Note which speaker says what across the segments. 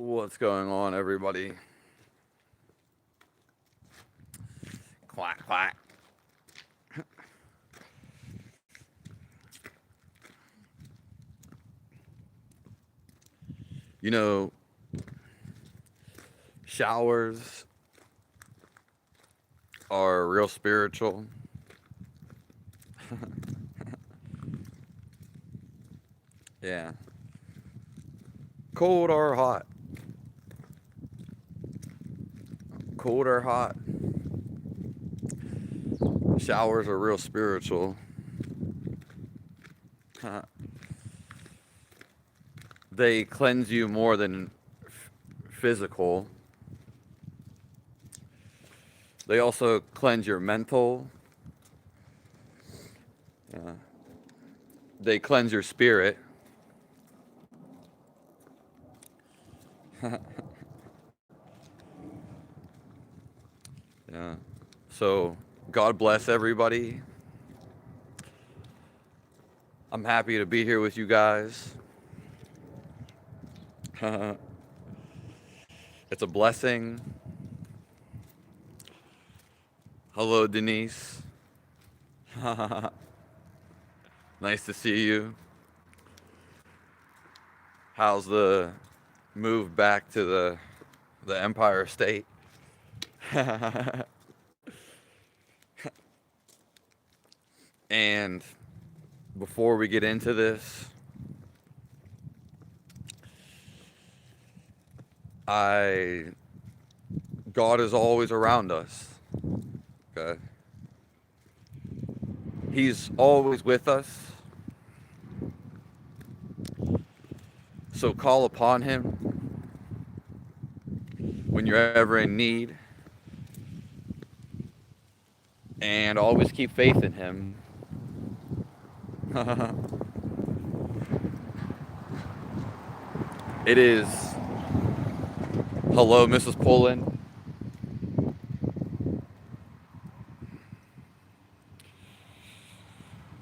Speaker 1: What's going on, everybody? Quack, quack. You know, showers are real spiritual. Yeah. Cold or hot? Cold or hot? Showers are real spiritual. They cleanse you more than physical. They also cleanse your mental. Yeah. They cleanse your spirit. Yeah. So, God bless everybody. I'm happy to be here with you guys. It's a blessing. Hello, Denise. Nice to see you. How's the move back to the Empire State? And before we get into this, God is always around us. Okay? He's always with us. So call upon him when you're ever in need. And always keep faith in him. It is. Hello, Mrs. Poland.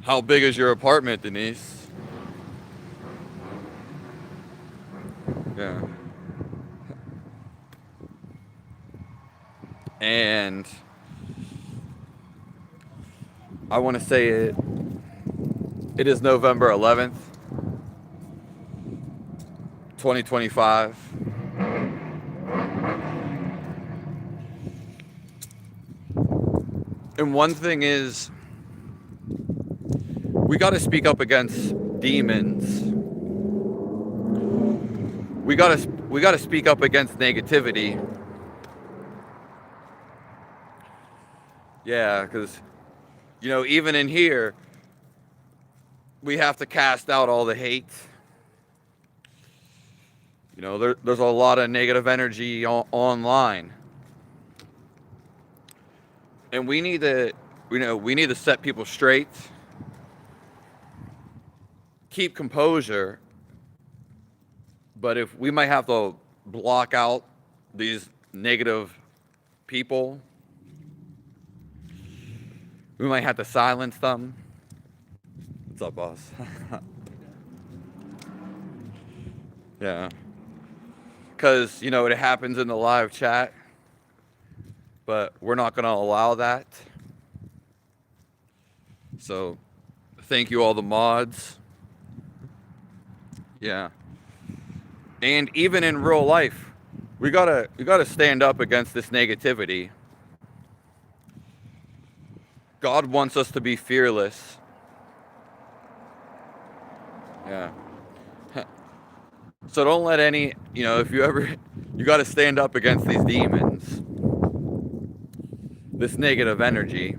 Speaker 1: How big is your apartment, Denise? Yeah. And I want to say it is November 11th, 2025. And one thing is, we got to speak up against demons. We got to speak up against negativity. Yeah, because even in here, we have to cast out all the hate. There's a lot of negative energy online, and we need to set people straight, keep composure. But if we might have to block out these negative people, we might have to silence them. What's up, boss? Yeah. Because, it happens in the live chat, but we're not going to allow that. So, thank you, all the mods. Yeah. And even in real life, we gotta stand up against this negativity. God wants us to be fearless. Yeah. So don't let any, if you got to stand up against these demons, this negative energy.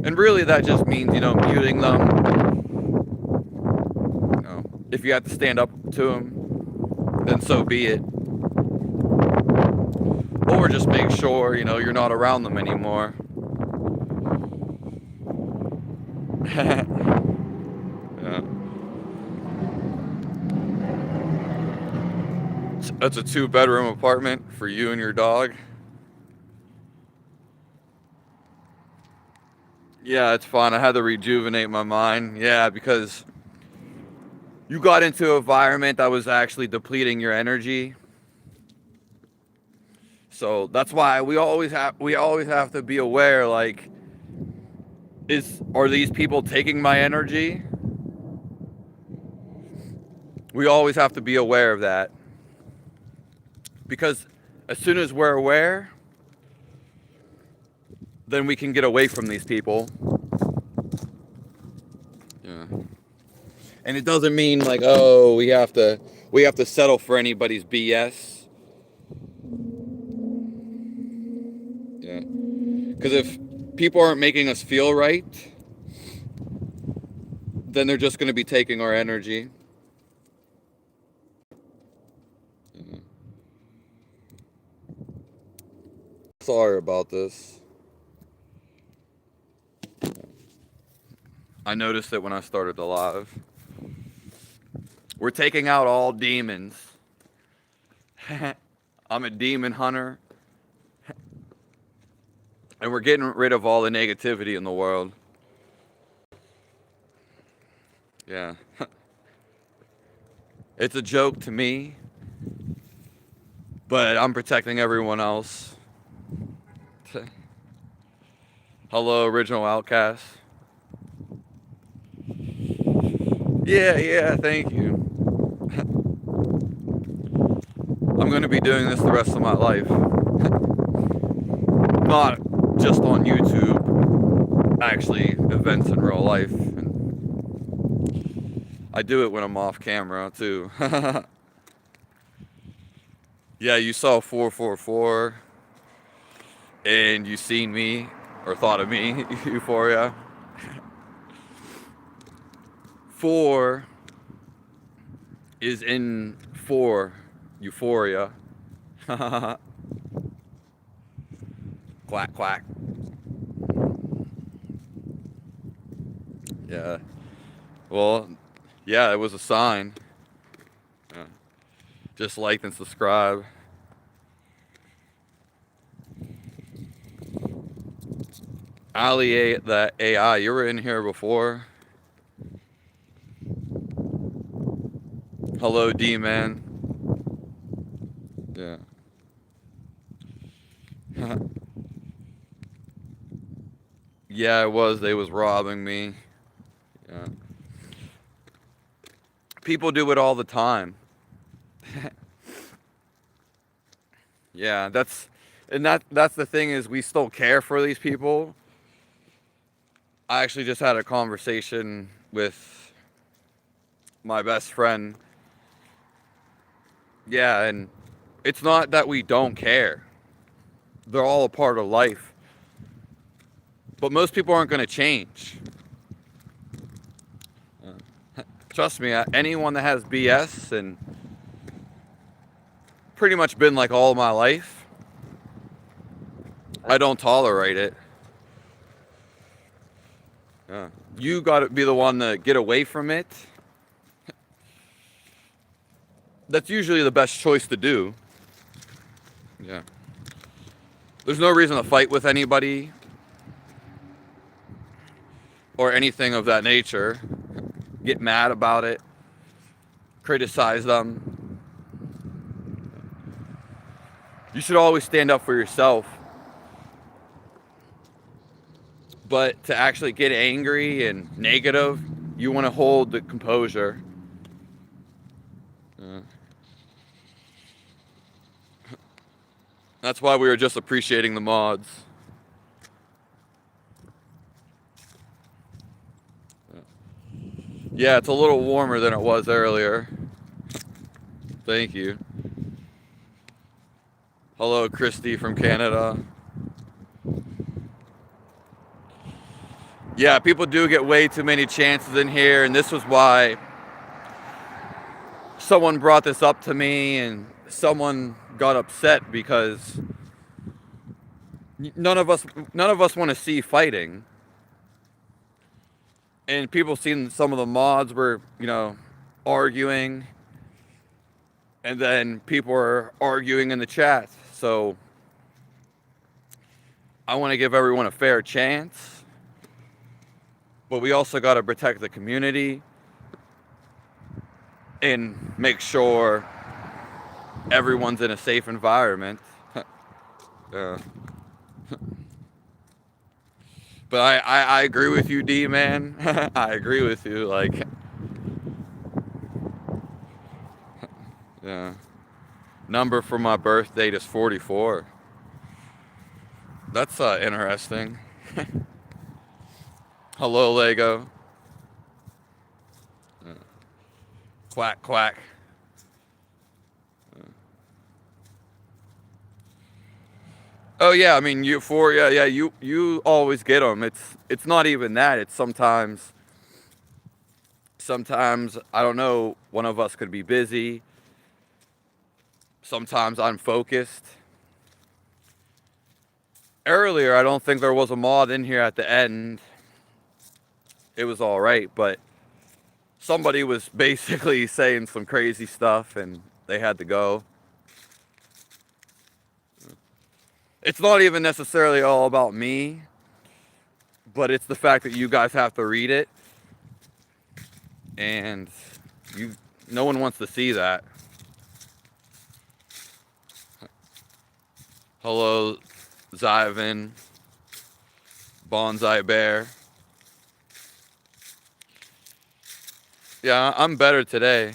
Speaker 1: And really that just means, muting them. If you have to stand up to them, then so be it. Or just make sure, you're not around them anymore. Yeah. That's a 2-bedroom apartment for you and your dog. Yeah, it's fun. I had to rejuvenate my mind. Yeah, because you got into an environment that was actually depleting your energy. So that's why we always have to be aware, like, are these people taking my energy? We always have to be aware of that. Because as soon as we're aware, then we can get away from these people. Yeah. And it doesn't mean like, oh, we have to settle for anybody's BS. Yeah. Because if people aren't making us feel right, then they're just going to be taking our energy. Yeah. Sorry about this. I noticed it when I started the live. We're taking out all demons. I'm a demon hunter. And we're getting rid of all the negativity in the world. Yeah. It's a joke to me, but I'm protecting everyone else. Hello, original outcast. Yeah, thank you. I'm going to be doing this the rest of my life. Not just on YouTube, actually events in real life. And I do it when I'm off camera too. Yeah, you saw 444 and you seen me or thought of me, Euphoria. 4 is in 4, Euphoria. Quack, quack. Yeah. Well, yeah, it was a sign. Yeah. Just like and subscribe. Ali, the AI, you were in here before. Hello, D-Man. Yeah. Yeah, it was. They was robbing me. Yeah. People do it all the time. Yeah, that's the thing, is we still care for these people. I actually just had a conversation with my best friend. Yeah, and it's not that we don't care. They're all a part of life. But most people aren't going to change. Trust me, anyone that has BS, and pretty much been like all my life, I don't tolerate it. Yeah. You got to be the one to get away from it. That's usually the best choice to do. Yeah. There's no reason to fight with anybody or anything of that nature. Get mad about it. Criticize them. You should always stand up for yourself. But to actually get angry and negative, you want to hold the composure. That's why we were just appreciating the mods. Yeah, it's a little warmer than it was earlier. Thank you. Hello, Christy from Canada. Yeah, people do get way too many chances in here, and this was why someone brought this up to me, and someone got upset because none of us want to see fighting. And people seen some of the mods were, arguing, and then people were arguing in the chat. So I want to give everyone a fair chance, but we also got to protect the community. and make sure everyone's in a safe environment. uh, but I agree with you, D man. I agree with you. Like, yeah, number for my birth date is 44. That's interesting. Hello, Lego. Quack quack. Oh yeah, I mean Euphoria. Yeah, you always get them. It's not even that. It's sometimes I don't know. One of us could be busy. Sometimes I'm focused. Earlier, I don't think there was a mod in here at the end. It was all right, but somebody was basically saying some crazy stuff, and they had to go. It's not even necessarily all about me, but it's the fact that you guys have to read it, and you no one wants to see that. Hello, Zyvin, Bonsai Bear. Yeah, I'm better today.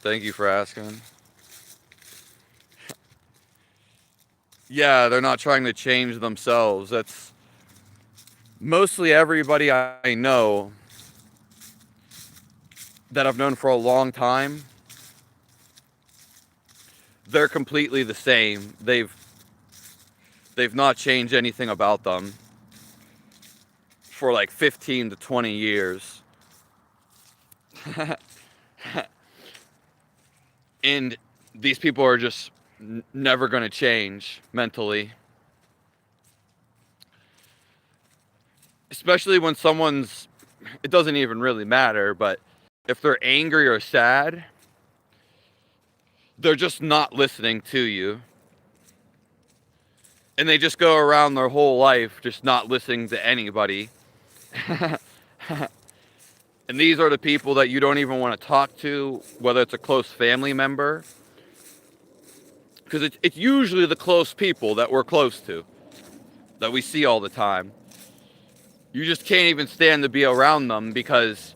Speaker 1: Thank you for asking. Yeah, they're not trying to change themselves. That's mostly everybody I know that I've known for a long time. They're completely the same. They've not changed anything about them for like 15 to 20 years. And these people are just never going to change mentally. Especially when it doesn't even really matter, but if they're angry or sad, they're just not listening to you. And they just go around their whole life just not listening to anybody. And these are the people that you don't even want to talk to, whether it's a close family member. Because it's usually the close people that we're close to, that we see all the time. You just can't even stand to be around them because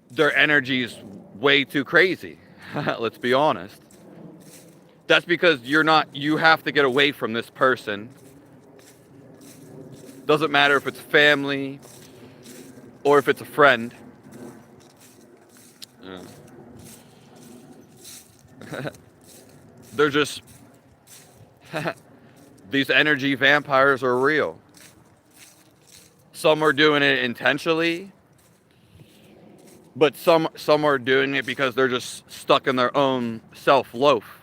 Speaker 1: their energy is way too crazy. Let's be honest. That's because you have to get away from this person. Doesn't matter if it's family or if it's a friend. Yeah. They're just, these energy vampires are real. Some are doing it intentionally, but some are doing it because they're just stuck in their own self-loaf.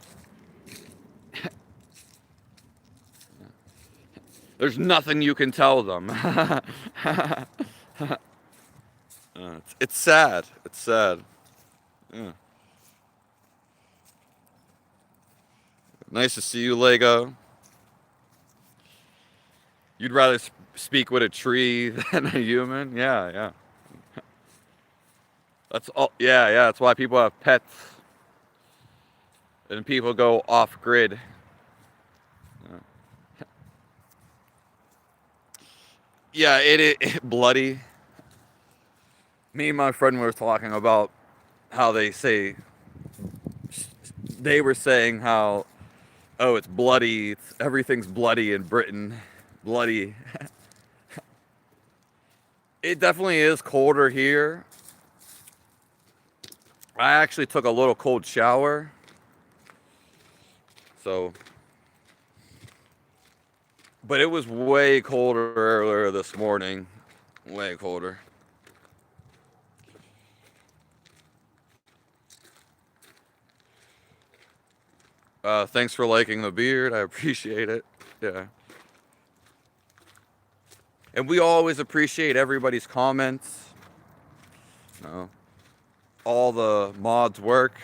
Speaker 1: There's nothing you can tell them. It's sad. It's sad. Yeah. Nice to see you, Lego. You'd rather speak with a tree than a human? Yeah, yeah. That's all. Yeah, yeah. That's why people have pets, and people go off grid. Yeah, it bloody. Me and my friend were talking about how they were saying how, oh, it's bloody. Everything's bloody in Britain. Bloody. It definitely is colder here. I actually took a little cold shower. So, but it was way colder earlier this morning. Way colder. Thanks for liking the beard. I appreciate it. Yeah. And we always appreciate everybody's comments. You know, all the mods work.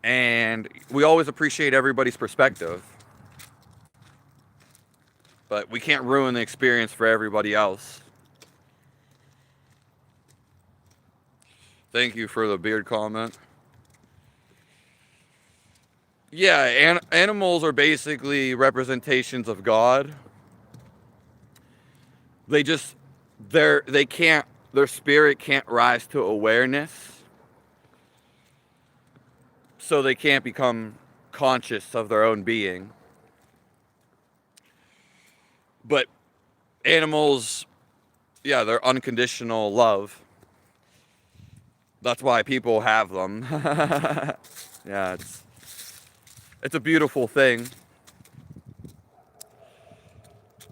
Speaker 1: And we always appreciate everybody's perspective. But we can't ruin the experience for everybody else. Thank you for the beard comment. Yeah, animals are basically representations of God. They just, they can't, their spirit can't rise to awareness. So they can't become conscious of their own being. But animals, yeah, they're unconditional love. That's why people have them. Yeah, it's a beautiful thing.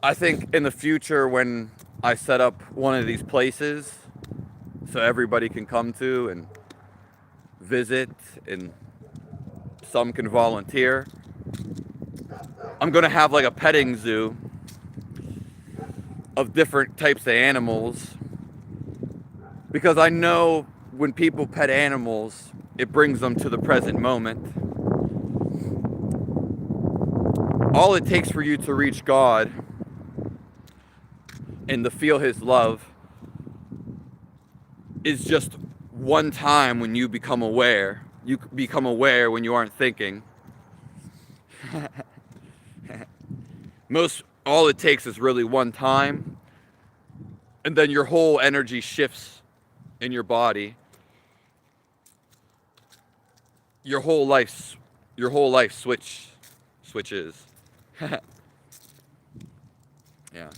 Speaker 1: I think in the future when I set up one of these places so everybody can come to and visit and some can volunteer, I'm gonna have like a petting zoo of different types of animals, because I know when people pet animals, it brings them to the present moment. All it takes for you to reach God and to feel His love is just one time when you become aware. You become aware when you aren't thinking. All it takes is really one time, and then your whole energy shifts in your body. Your whole life switches. Yeah.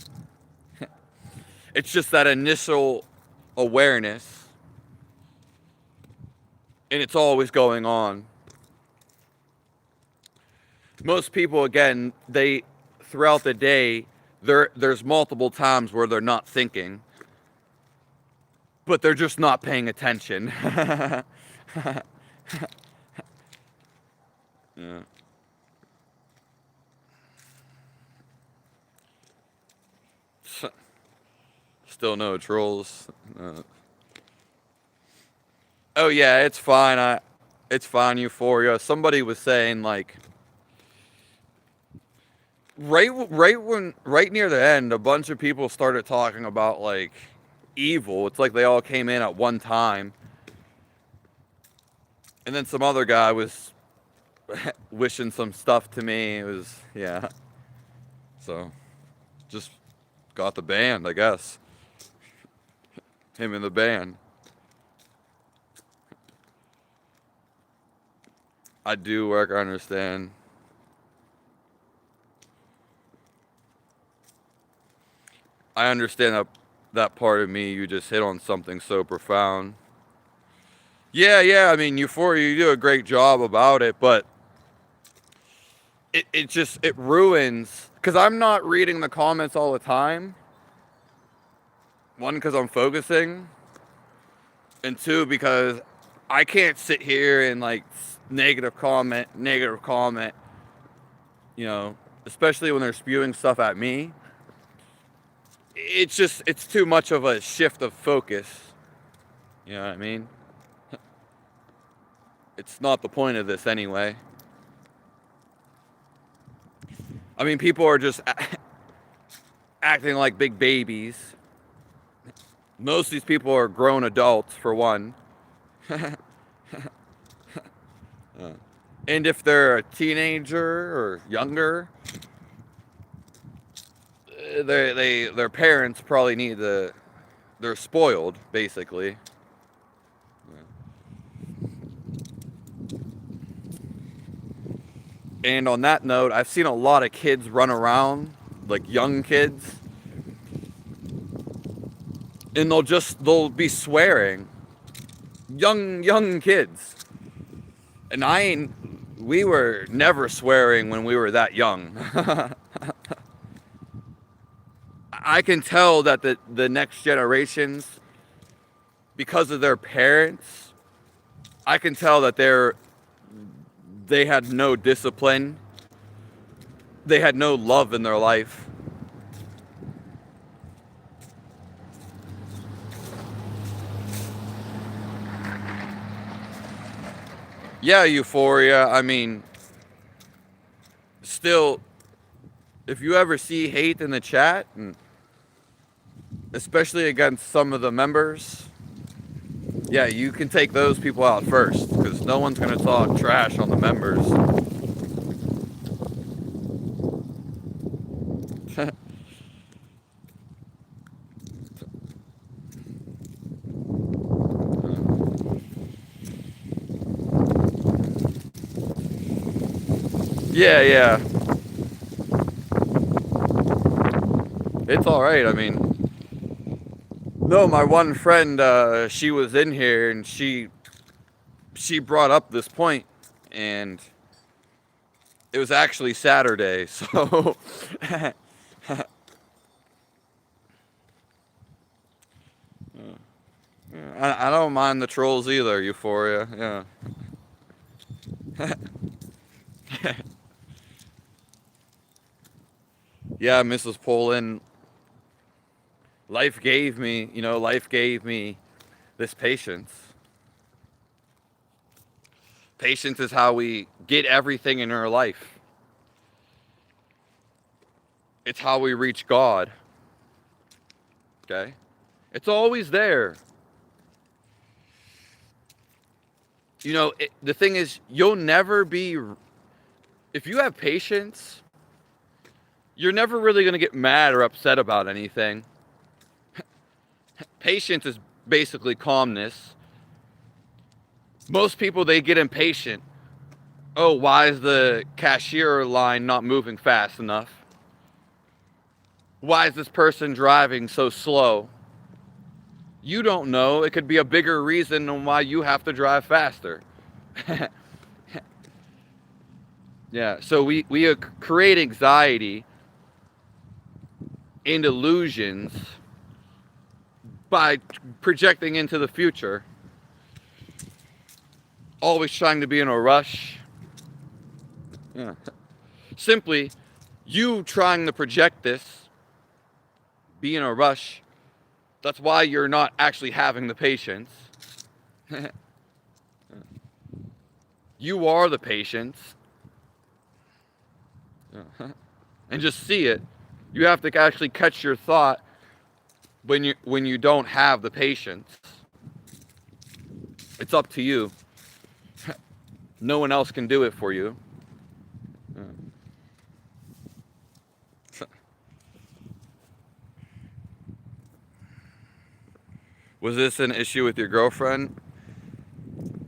Speaker 1: It's just that initial awareness, and it's always going on. Most people, again, throughout the day, there's multiple times where they're not thinking, but they're just not paying attention. Yeah. Still no trolls. Oh yeah, it's fine. It's fine, Euphoria. Somebody was saying like, right near the end, a bunch of people started talking about like evil. It's like they all came in at one time, and then some other guy was wishing some stuff to me. It was, yeah. So, just got the band, I guess. Him in the band. I do work, I understand. I understand that part of me. You just hit on something so profound. Yeah, I mean, Euphoria, you do a great job about it, but it ruins, because I'm not reading the comments all the time. One, because I'm focusing, and two, because I can't sit here and like negative comment, you know, especially when they're spewing stuff at me. It's too much of a shift of focus. You know what I mean? It's not the point of this anyway. I mean, people are just acting like big babies. Most of these people are grown adults, for one. And if they're a teenager or younger, their parents probably they're spoiled, basically. And on that note, I've seen a lot of kids run around, like young kids, and they'll be swearing. Young kids. And we were never swearing when we were that young. I can tell that the next generations, because of their parents, I can tell that they had no discipline. They had no love in their life. Yeah, Euphoria, I mean, still, if you ever see hate in the chat, and especially against some of the members, yeah, you can take those people out first, because no one's going to talk trash on the members. Yeah, yeah. It's alright, I mean. No, my one friend, she was in here, and she brought up this point, and it was actually Saturday, so... I don't mind the trolls either, Euphoria, yeah. Yeah, Mrs. Poland, life gave me this patience. Patience is how we get everything in our life. It's how we reach God. Okay? It's always there. The thing is, you'll never be... If you have patience, you're never really going to get mad or upset about anything. Patience is basically calmness. Most people, they get impatient. Oh, why is the cashier line not moving fast enough? Why is this person driving so slow? You don't know. It could be a bigger reason on why you have to drive faster. Yeah, so we create anxiety and illusions by projecting into the future. Always trying to be in a rush. Yeah. Simply, you trying to project this, be in a rush, that's why you're not actually having the patience. You are the patience. And just see it. You have to actually catch your thought when you don't have the patience. It's up to you. No one else can do it for you. Was this an issue with your girlfriend?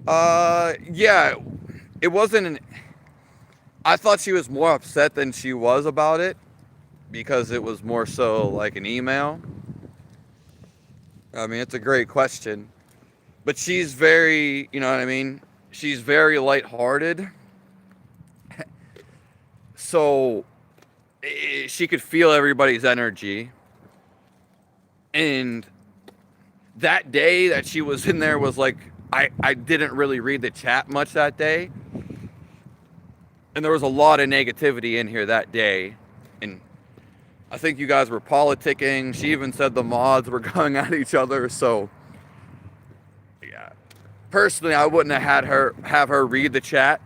Speaker 1: Yeah. It wasn't I thought she was more upset than she was about it, because it was more so like an email. I mean, it's a great question. But she's very, you know what I mean? She's very lighthearted. So she could feel everybody's energy. And that day that she was in there was like, I didn't really read the chat much that day. And there was a lot of negativity in here that day. And I think you guys were politicking. She even said the mods were going at each other. So, yeah. Personally, I wouldn't have have her read the chat.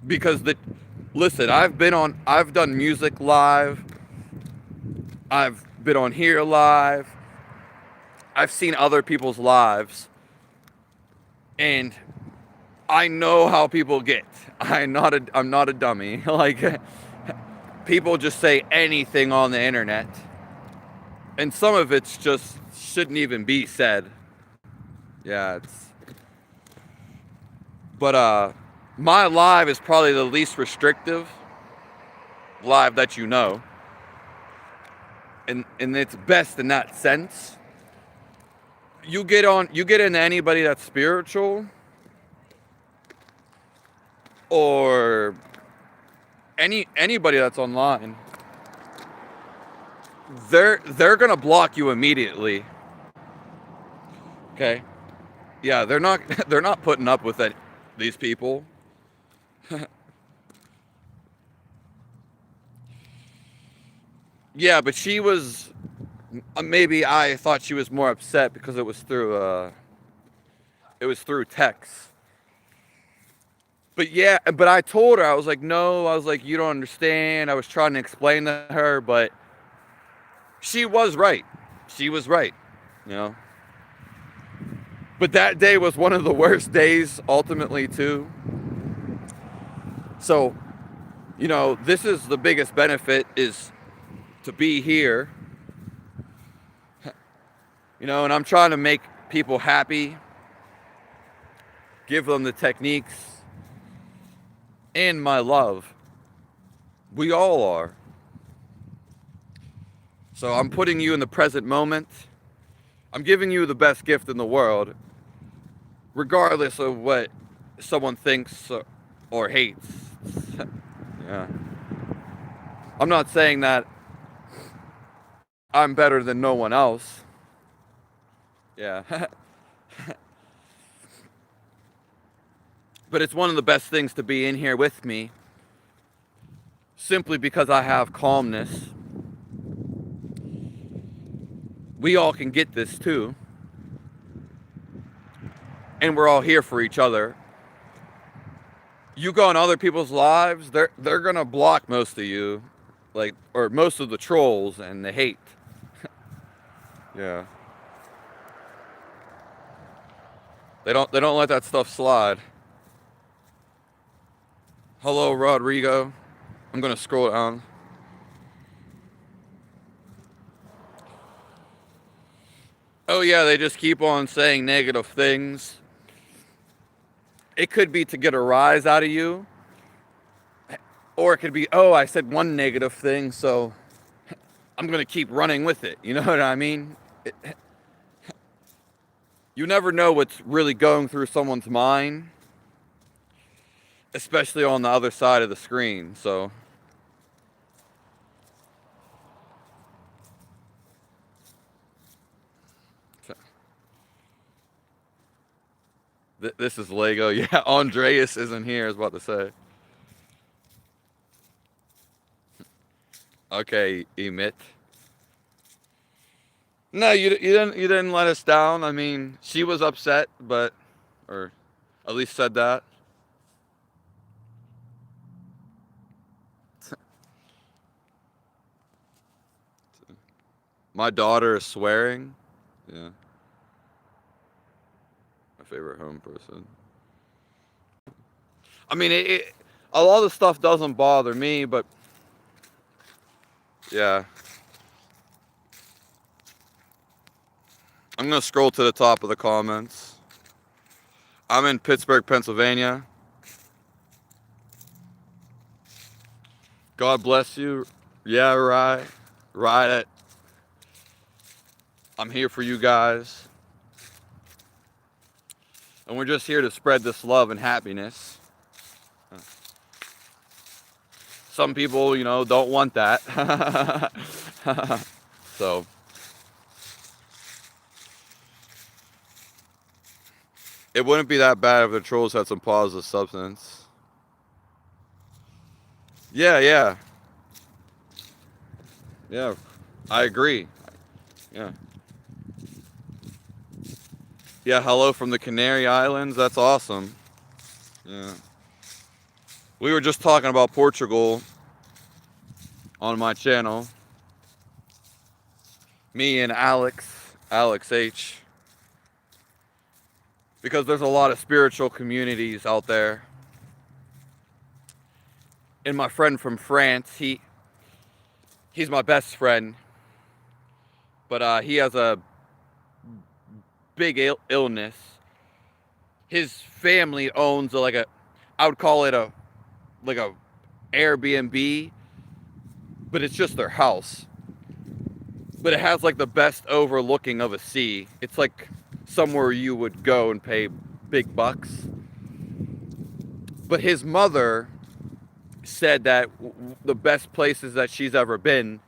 Speaker 1: Because listen, I've done music live. I've been on here live. I've seen other people's lives. And I know how people get. I'm not a dummy. Like, people just say anything on the internet. And some of it's just shouldn't even be said. Yeah, but my live is probably the least restrictive live that you know. And it's best in that sense. You get into anybody that's spiritual, or anybody that's online, they're gonna block you immediately. Okay? Yeah, they're not putting up with it, these people. Yeah, but she was, maybe I thought she was more upset because it was through text. But yeah, but I told her, I was like, no, I was like, you don't understand. I was trying to explain to her, but she was right. She was right, you know. But that day was one of the worst days, ultimately, too. So, you know, this is the biggest benefit, is to be here, you know, and I'm trying to make people happy, give them the techniques and my love. We all are. So I'm putting you in the present moment. I'm giving you the best gift in the world, regardless of what someone thinks or hates. Yeah. I'm not saying that I'm better than no one else. Yeah. But it's one of the best things to be in here with me, simply because I have calmness. We all can get this too. And we're all here for each other. You go in other people's lives, they're gonna block most of you, like, or most of the trolls and the hate. Yeah. They don't let that stuff slide. Hello, Rodrigo. I'm gonna scroll down. Oh yeah, they just keep on saying negative things. It could be to get a rise out of you, or it could be, oh, I said one negative thing, so I'm gonna keep running with it. You know what I mean? You never know what's really going through someone's mind, especially on the other side of the screen. So this is Lego. Yeah, Andreas isn't here, I was about to say. Okay, emit. No, you didn't let us down. I mean, she was upset, but, or at least said that. My daughter is swearing. Yeah. My favorite home person. I mean, a lot of stuff doesn't bother me, but yeah. I'm gonna scroll to the top of the comments. I'm in Pittsburgh, Pennsylvania. God bless you. Yeah, right. Right. I'm here for you guys. And we're just here to spread this love and happiness. Some people, you know, don't want that. So, it wouldn't be that bad if the trolls had some positive substance. Yeah, yeah. Yeah, I agree. Yeah. Yeah, hello from the Canary Islands. That's awesome. Yeah. We were just talking about Portugal on my channel. Me and Alex H. Because there's a lot of spiritual communities out there. And my friend from France, he's my best friend. But he has a big illness. His family owns I would call it a Airbnb, but it's just their house. But it has like the best overlooking of a sea. It's like somewhere you would go and pay big bucks. But his mother said that the best places that she's ever been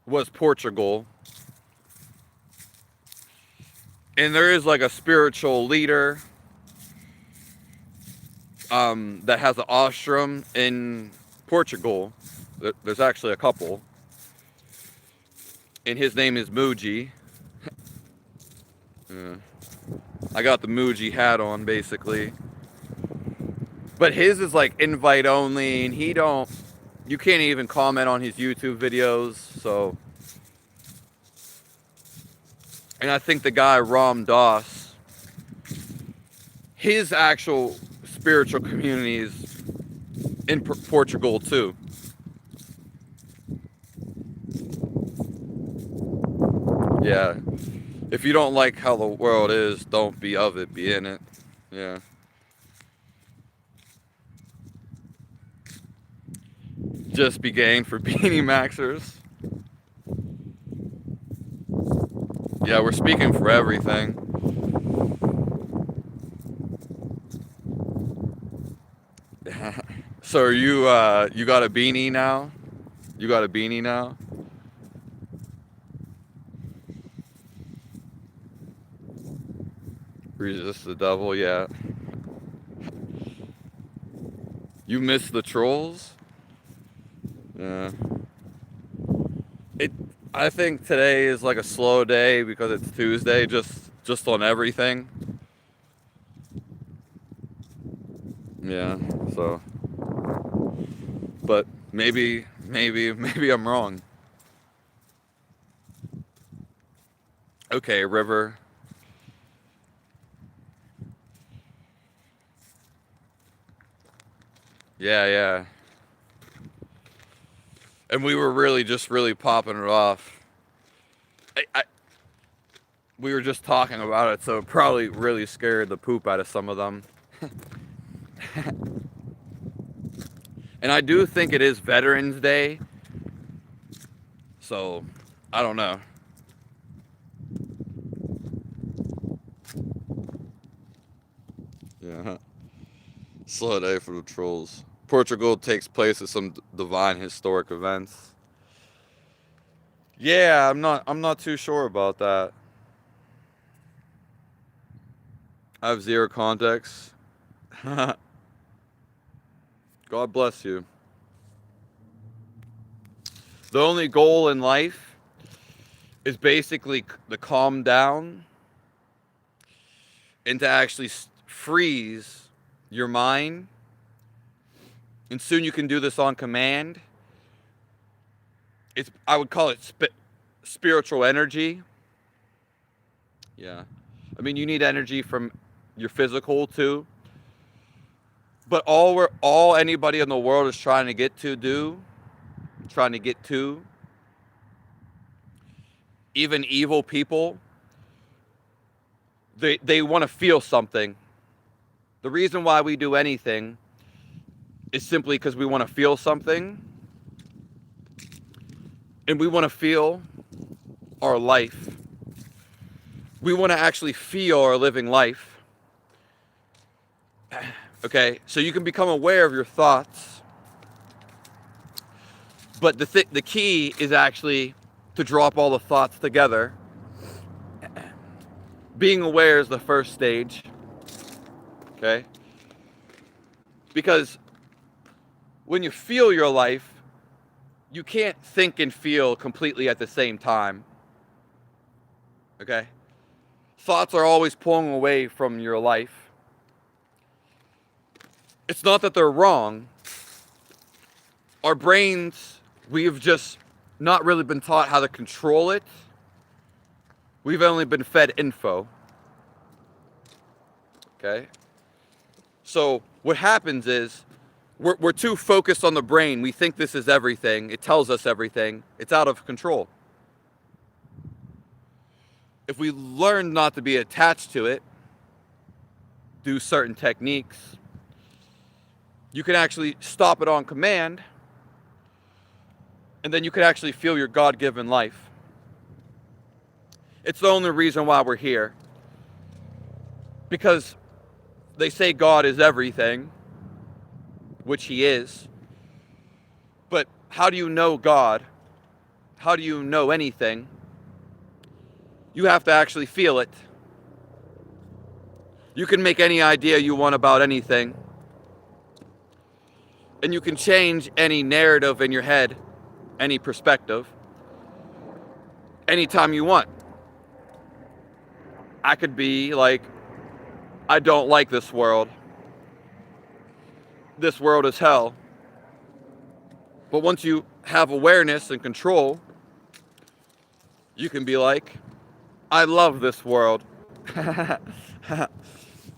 Speaker 1: was Portugal. And there is like a spiritual leader that has an ashram in Portugal. There's actually a couple. And his name is Muji. I got the Muji hat on, basically. But his is like invite only, and you can't even comment on his YouTube videos. So, and I think the guy Ram Dass, his actual spiritual community is in Portugal too. Yeah. If you don't like how the world is, don't be of it, be in it. Yeah. Just be gang for Beanie Maxers. Yeah, we're speaking for everything. So are you got a beanie now? You got a beanie now? Resist the devil, yeah. You miss the trolls? Yeah. It I think today is like a slow day because it's Tuesday, just on everything. Yeah, so but maybe I'm wrong. Okay, River. Yeah, yeah. And we were really popping it off. We were just talking about it, so it probably really scared the poop out of some of them. And I do think it is Veterans Day, so I don't know. Yeah. Slow day for the trolls. Portugal takes place at some divine historic events. Yeah, I'm not too sure about that. I have zero context. God bless you. The only goal in life is basically to calm down and to actually freeze your mind. And soon you can do this on command. I would call it spiritual energy. Yeah. I mean, you need energy from your physical too. But all anybody in the world is trying to get to, even evil people, they want to feel something. The reason why we do anything is simply because we want to feel something. And we want to feel our life. We want to actually feel our living life. Okay, so you can become aware of your thoughts. But the key is actually to drop all the thoughts together. Being aware is the first stage. Okay? Because when you feel your life, you can't think and feel completely at the same time. Okay? Thoughts are always pulling away from your life. It's not that they're wrong. Our brains, we've just not really been taught how to control it. We've only been fed info. Okay? So what happens is we're too focused on the brain. We think this is everything. It tells us everything. It's out of control. If we learn not to be attached to it, do certain techniques, you can actually stop it on command, and then you can actually feel your God-given life. It's the only reason why we're here. Because they say God is everything, which He is. But how do you know God? How do you know anything? You have to actually feel it. You can make any idea you want about anything. And you can change any narrative in your head, any perspective, anytime you want. I could be like, I don't like this world. this world is hell. But once you have awareness and control, you can be like, I love this world.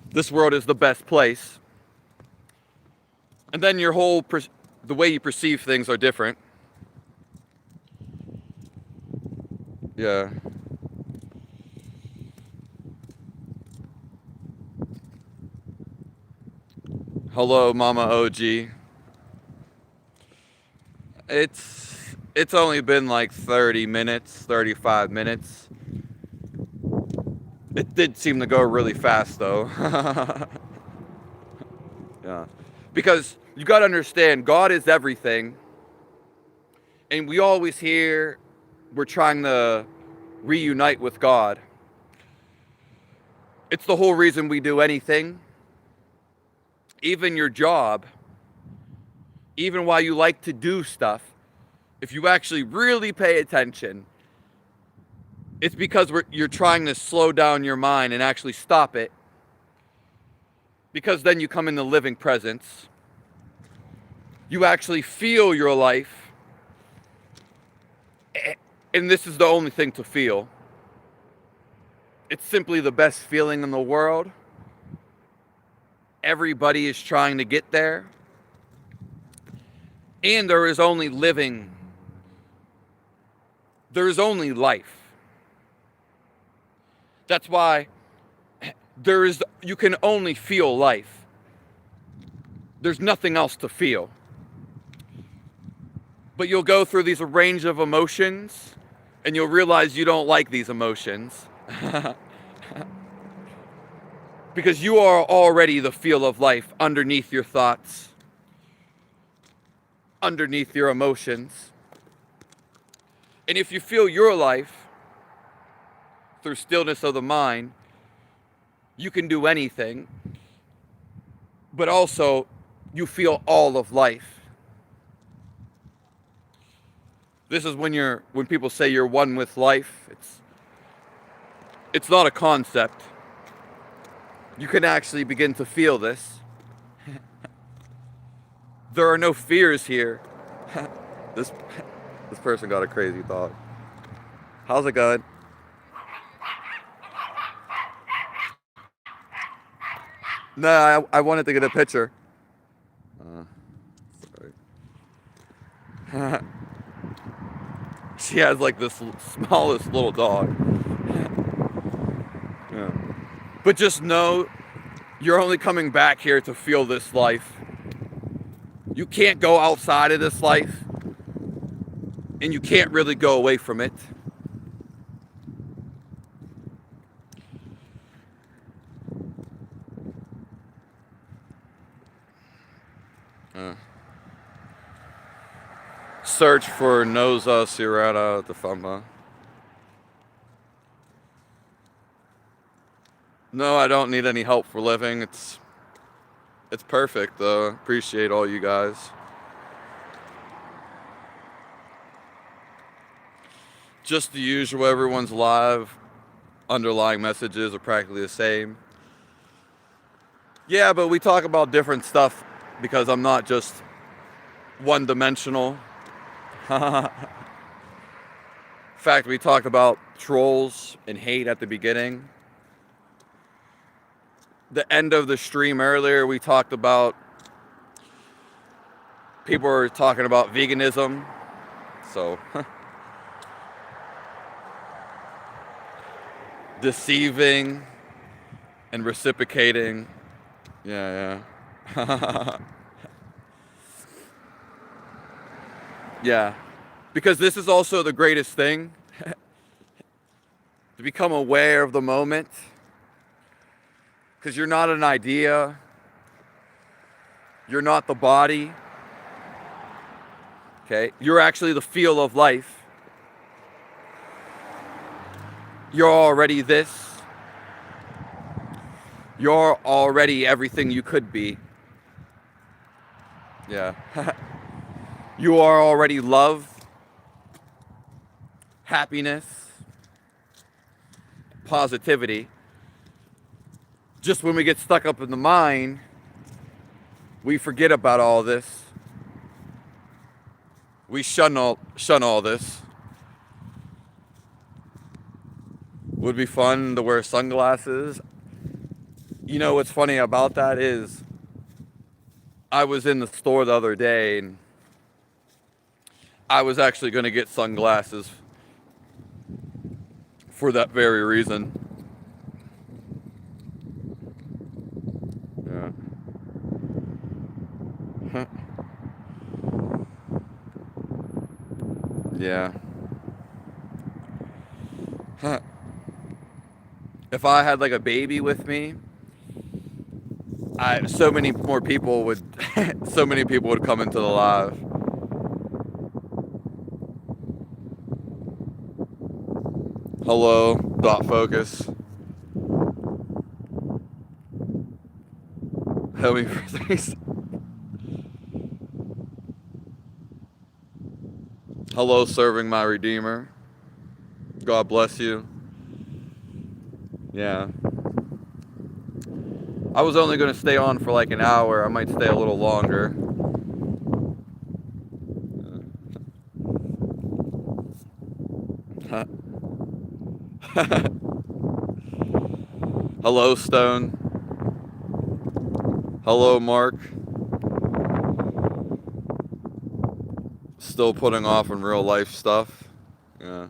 Speaker 1: This world is the best place. And then your whole, the way you perceive things are different. Yeah. Hello, Mama OG. It's only been like 30 minutes, 35 minutes. It did seem to go really fast though. Yeah. Because you got to understand, God is everything. And we always hear we're trying to reunite with God. It's the whole reason we do anything. Even your job, even while you like to do stuff, if you actually really pay attention, it's because you're trying to slow down your mind and actually stop it. Because then you come in the living presence. You actually feel your life. And this is the only thing to feel. It's simply the best feeling in the world. Everybody is trying to get there. And there is only living. There is only life. That's why you can only feel life. There's nothing else to feel. But you'll go through these range of emotions and you'll realize you don't like these emotions. Because you are already the feel of life underneath your thoughts, underneath your emotions. And if you feel your life through stillness of the mind, you can do anything. But also, you feel all of life. This is when people say you're one with life. It's not a concept. You can actually begin to feel this. There are no fears here. This person got a crazy thought. How's it going? No, I wanted to get a picture. Sorry. She has like this smallest little dog. Yeah. But just know, you're only coming back here to feel this life. You can't go outside of this life. And you can't really go away from it. Search for Noza Sirata Tefamba. No, I don't need any help for living. It's perfect though. Appreciate all you guys. Just the usual, everyone's live. Underlying messages are practically the same. Yeah, but we talk about different stuff because I'm not just one-dimensional. In fact, we talked about trolls and hate at the beginning. The end of the stream earlier, we talked about people were talking about veganism. So, deceiving and reciprocating. Yeah. Yeah. Because this is also the greatest thing. To become aware of the moment. Because you're not an idea. You're not the body. Okay? You're actually the feel of life. You're already this. You're already everything you could be. Yeah. You are already love, happiness, positivity. Just when we get stuck up in the mind, We forget about all this. We shun all this. Would be fun to wear sunglasses. You know what's funny about that is I was in the store the other day and I was actually going to get sunglasses for that very reason. Yeah. Yeah. If I had like a baby with me, so many more people would so many people would come into the live. Hello, dot focus. Help me for things. Hello, serving my Redeemer. God bless you. Yeah. I was only going to stay on for like an hour. I might stay a little longer. Hello, Stone. Hello, Mark. Still putting off in real life stuff. Yeah.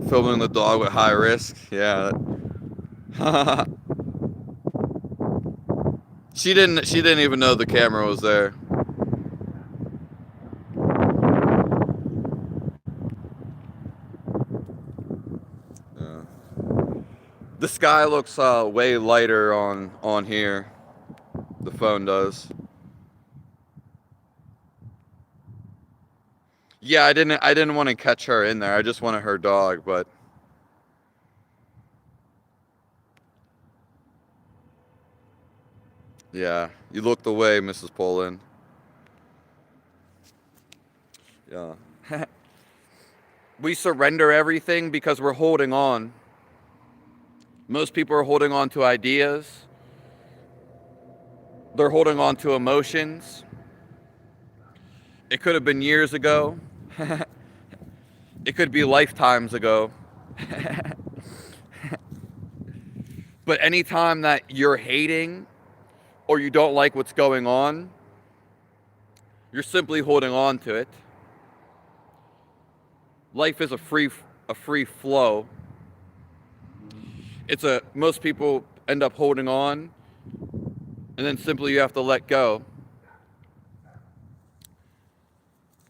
Speaker 1: Filming the dog with high risk. Yeah. She didn't even know the camera was there. Yeah. The sky looks way lighter on here. The phone does. Yeah, I didn't want to catch her in there. I just wanted her dog, but yeah, you looked away, Mrs. Poland. Yeah. We surrender everything because we're holding on. Most people are holding on to ideas. They're holding on to emotions. It could have been years ago. It could be lifetimes ago. But anytime that you're hating or you don't like what's going on, you're simply holding on to it. Life is a free flow. Most people end up holding on and then simply you have to let go.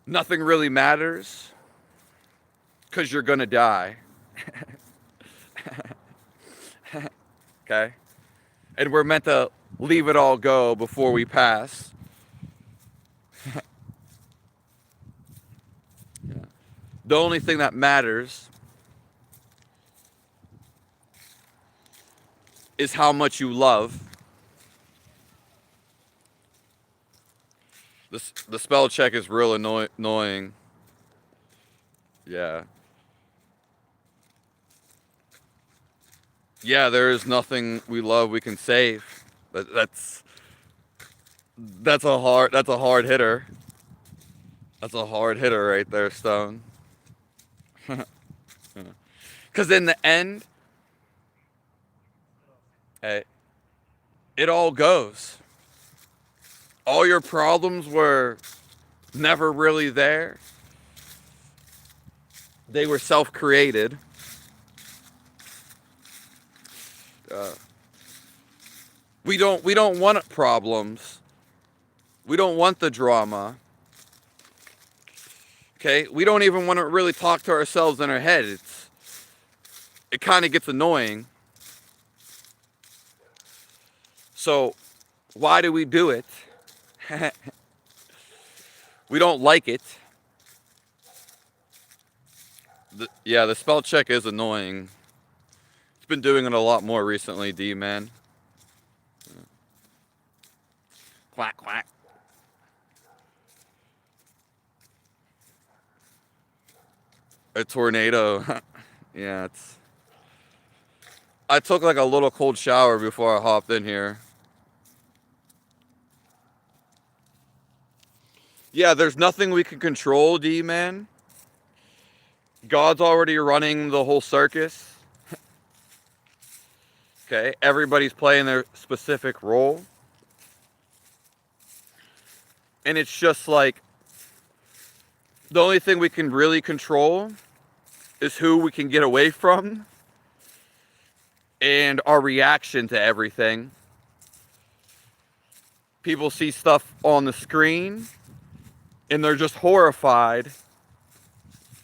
Speaker 1: Nothing really matters because you're going to die. Okay? And we're meant to leave it all go before we pass. Yeah. The only thing that matters is how much you love. The spell check is real annoying. Yeah. Yeah, there is nothing we love we can save. That's a hard hitter. That's a hard hitter right there, Stone. Because in the end, hey, it all goes. All your problems were never really there. They were self-created. We don't want problems. We don't want the drama. Okay? We don't even want to really talk to ourselves in our head. It kind of gets annoying. So, why do we do it? We don't like it. The spell check is annoying. It's been doing it a lot more recently, D-man. Quack, quack. A tornado. Yeah, it's... I took like a little cold shower before I hopped in here. Yeah, there's nothing we can control, D-man. God's already running the whole circus. Okay, everybody's playing their specific role. And it's just like, the only thing we can really control is who we can get away from and our reaction to everything. People see stuff on the screen and they're just horrified,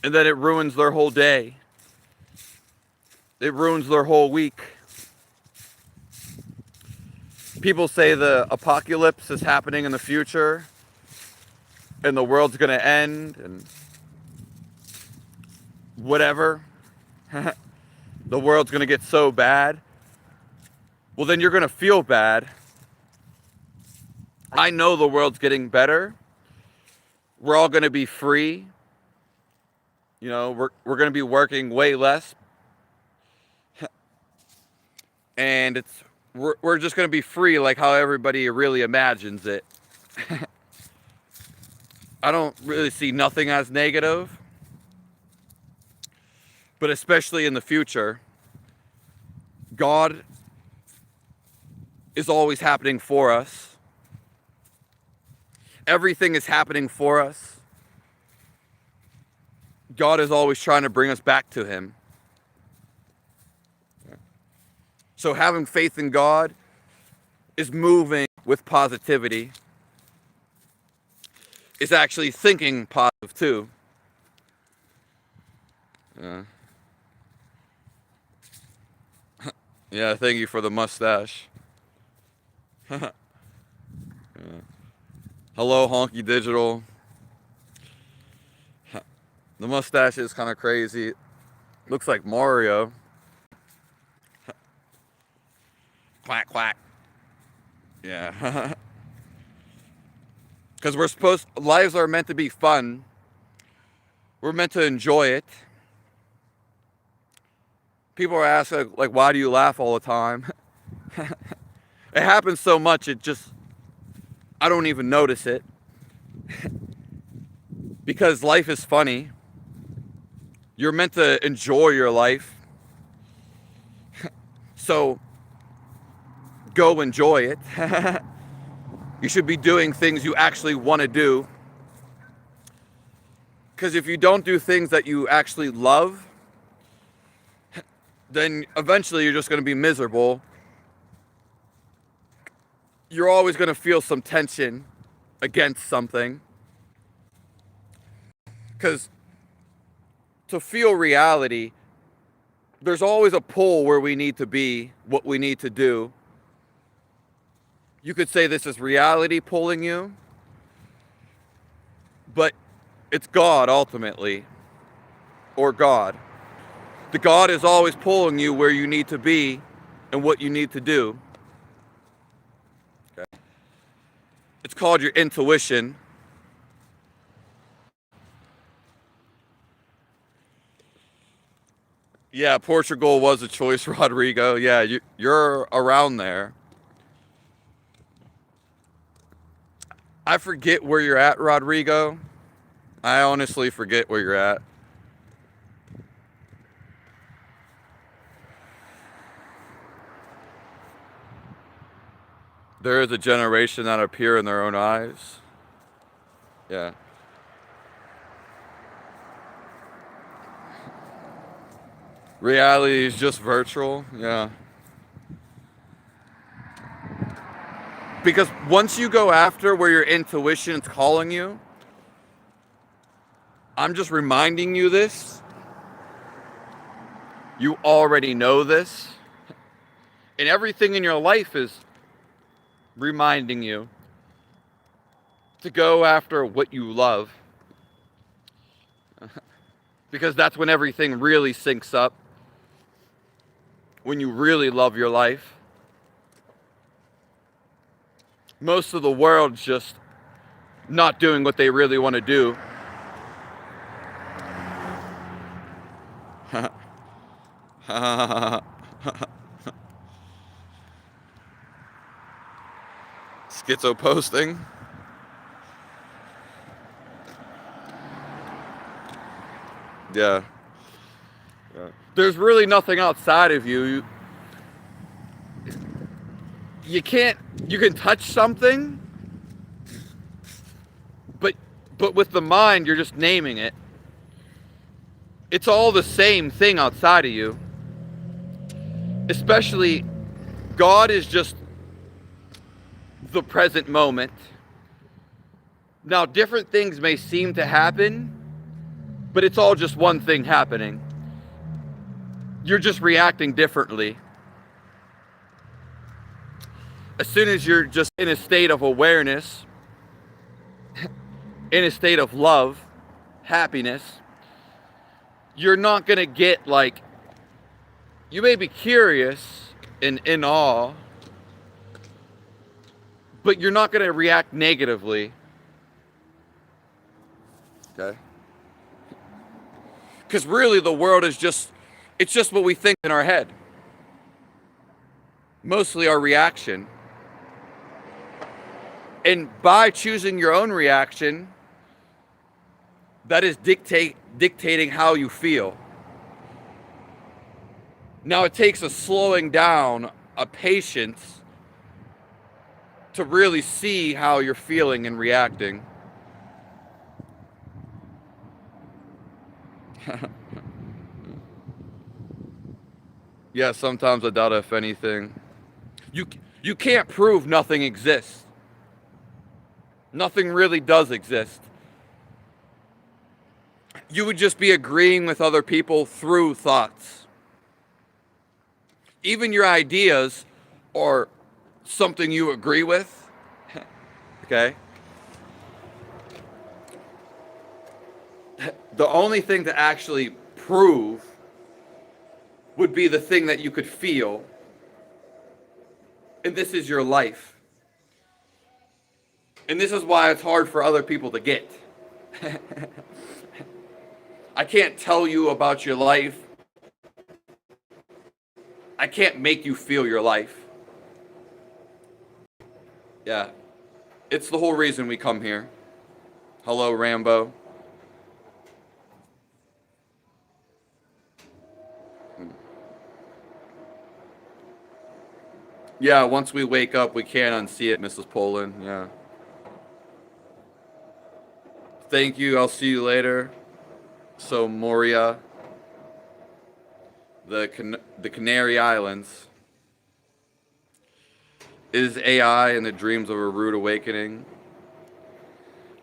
Speaker 1: and then it ruins their whole day. It ruins their whole week. People say the apocalypse is happening in the future and the world's going to end and whatever. The world's going to get so bad. Well, then you're going to feel bad. I know the world's getting better. We're all going to be free. You know, we're going to be working way less. And we're just going to be free like how everybody really imagines it. I don't really see nothing as negative. But especially in the future, God is always happening for us. Everything is happening for us. God is always trying to bring us back to Him. So having faith in God is moving with positivity. It's actually thinking positive too. Yeah, thank you for the mustache. Yeah. Hello, Honky Digital. The mustache is kind of crazy. Looks like Mario. Quack, quack. Yeah. Because lives are meant to be fun. We're meant to enjoy it. People are asking, like, why do you laugh all the time? It happens so much, I don't even notice it. Because life is funny. You're meant to enjoy your life. So, go enjoy it. You should be doing things you actually want to do. Because if you don't do things that you actually love, then eventually you're just going to be miserable. You're always going to feel some tension against something. Because to feel reality, there's always a pull where we need to be, what we need to do. You could say this is reality pulling you, but it's God ultimately, or God. The God is always pulling you where you need to be and what you need to do. Okay. It's called your intuition. Yeah, Portugal was a choice, Rodrigo. Yeah, you're around there. I forget where you're at, Rodrigo. I honestly forget where you're at. There is a generation that appear in their own eyes. Yeah. Reality is just virtual. Yeah. Because once you go after where your intuition is calling you, I'm just reminding you this. You already know this. And everything in your life is reminding you to go after what you love. Because that's when everything really syncs up. When you really love your life. Most of the world's just not doing what they really want to do. Schizo posting. Yeah. Yeah. There's really nothing outside of you. You can't. You can touch something, but with the mind, you're just naming it. It's all the same thing outside of you. Especially, God is just the present moment. Now, different things may seem to happen, but it's all just one thing happening. You're just reacting differently. As soon as you're just in a state of awareness, in a state of love, happiness, you're not going to get like, you may be curious and in awe, but you're not going to react negatively. Okay? Because really the world is just, it's just what we think in our head. Mostly our reaction. And by choosing your own reaction, that is dictating how you feel. Now it takes a slowing down, a patience to really see how you're feeling and reacting. Yeah, sometimes I doubt if anything. You can't prove nothing exists. Nothing really does exist. You would just be agreeing with other people through thoughts. Even your ideas are something you agree with. Okay? The only thing to actually prove would be the thing that you could feel. And this is your life. And this is why it's hard for other people to get. I can't tell you about your life. I can't make you feel your life. Yeah. It's the whole reason we come here. Hello, Rambo. Yeah, once we wake up, we can't unsee it, Mrs. Poland. Yeah. Thank you. I'll see you later. So, Moria. The Canary Islands. Is AI and the dreams of a rude awakening?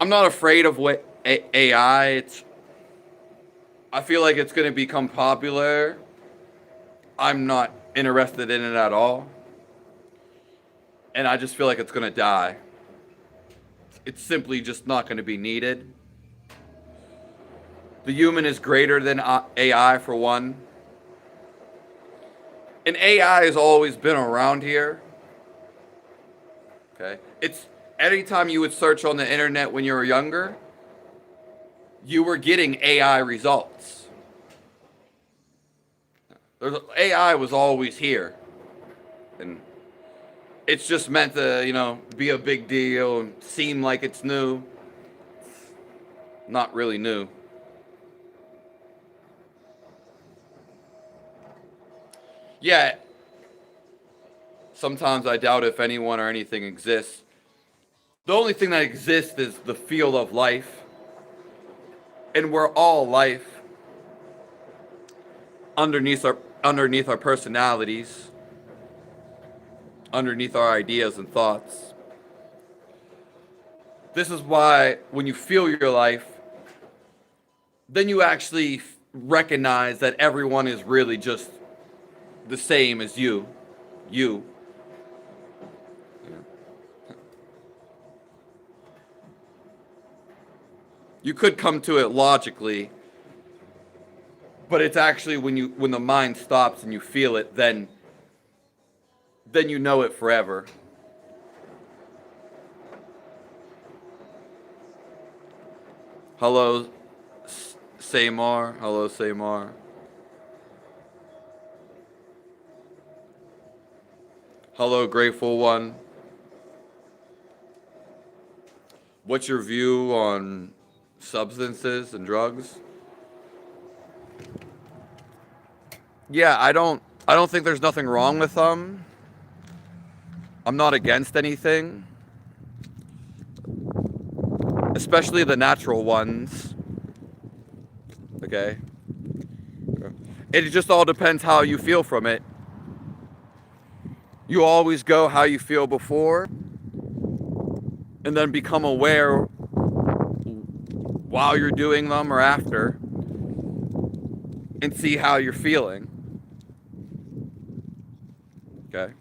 Speaker 1: I'm not afraid of what AI. I feel like it's going to become popular. I'm not interested in it at all. And I just feel like it's going to die. It's simply just not going to be needed. The human is greater than AI for one. And AI has always been around here. Okay? It's anytime you would search on the internet when you were younger, you were getting AI results. AI was always here. And it's just meant to, be a big deal and seem like it's new. Not really new. Yeah. Sometimes I doubt if anyone or anything exists. The only thing that exists is the field of life. And we're all life underneath our personalities, underneath our ideas and thoughts. This is why when you feel your life, then you actually recognize that everyone is really just the same as you. You. You could come to it logically, but it's actually when the mind stops and you feel it, then you know it forever. Hello, Samar. Hello, Samar. Hello, Grateful One. What's your view on substances and drugs? Yeah, I don't think there's nothing wrong with them. I'm not against anything, especially the natural ones. Okay? It just all depends how you feel from it. You always go how you feel before and then become aware while you're doing them or after and see how you're feeling. Okay?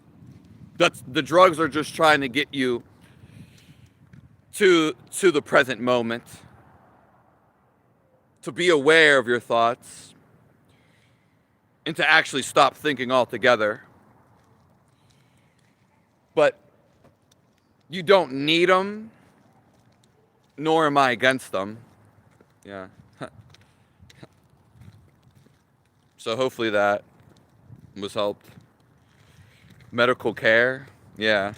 Speaker 1: The drugs are just trying to get you to the present moment, to be aware of your thoughts and to actually stop thinking altogether. But you don't need them, nor am I against them. Yeah. So hopefully that was helped. Medical care, yeah.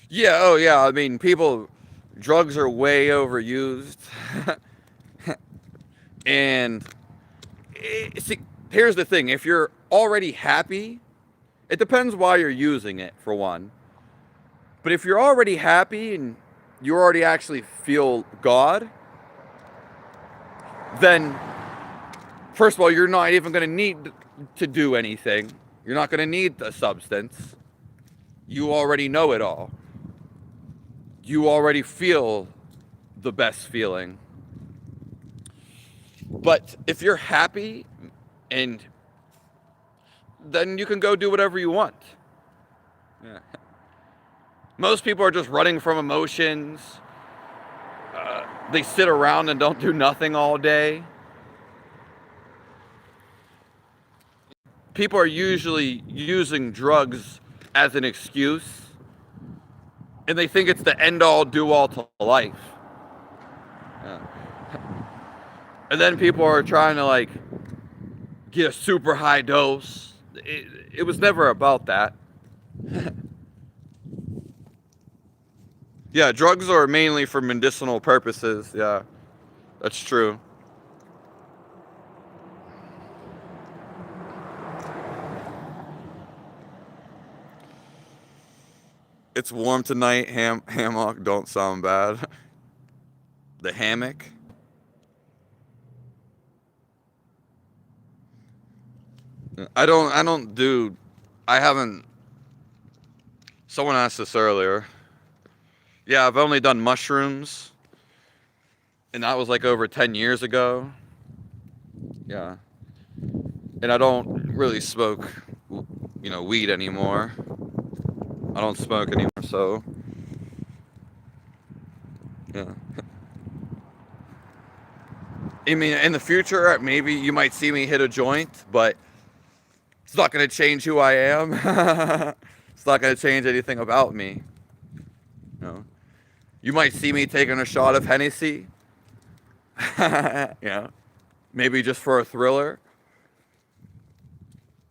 Speaker 1: Yeah, oh yeah, I mean, drugs are way overused. And see, here's the thing, if you're already happy, it depends why you're using it, for one. But if you're already happy and you already actually feel God, then first of all, you're not even going to need to do anything. You're not going to need the substance. You already know it all. You already feel the best feeling. But if you're happy, and then you can go do whatever you want. Yeah. Most people are just running from emotions. They sit around and don't do nothing all day. People are usually using drugs as an excuse, and they think it's the end-all, do-all to life. Yeah. And then people are trying to like get a super high dose. It was never about that. Yeah, drugs are mainly for medicinal purposes. Yeah, that's true. It's warm tonight. Hammock don't sound bad. The hammock. I haven't. Someone asked this earlier. Yeah, I've only done mushrooms, and that was like over 10 years ago. Yeah. And I don't really smoke, weed anymore. I don't smoke anymore, so yeah. I mean, in the future, maybe you might see me hit a joint, but it's not going to change who I am. It's not going to change anything about me. No. You might see me taking a shot of Hennessy. Yeah. Maybe just for a thriller.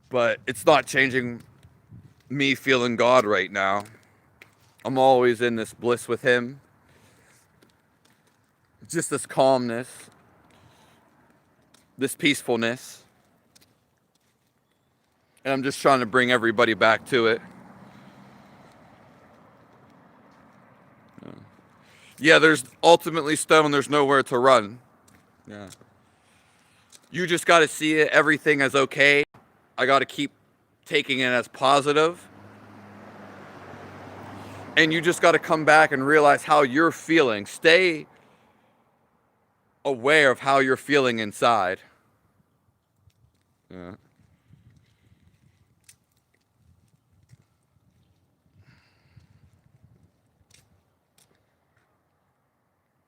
Speaker 1: But it's not changing me feeling God right now. I'm always in this bliss with Him. Just this calmness. This peacefulness. And I'm just trying to bring everybody back to it. Yeah, there's ultimately stone, there's nowhere to run. Yeah. You just got to see it, everything as okay. I got to keep taking it as positive. And you just got to come back and realize how you're feeling. Stay aware of how you're feeling inside. Yeah.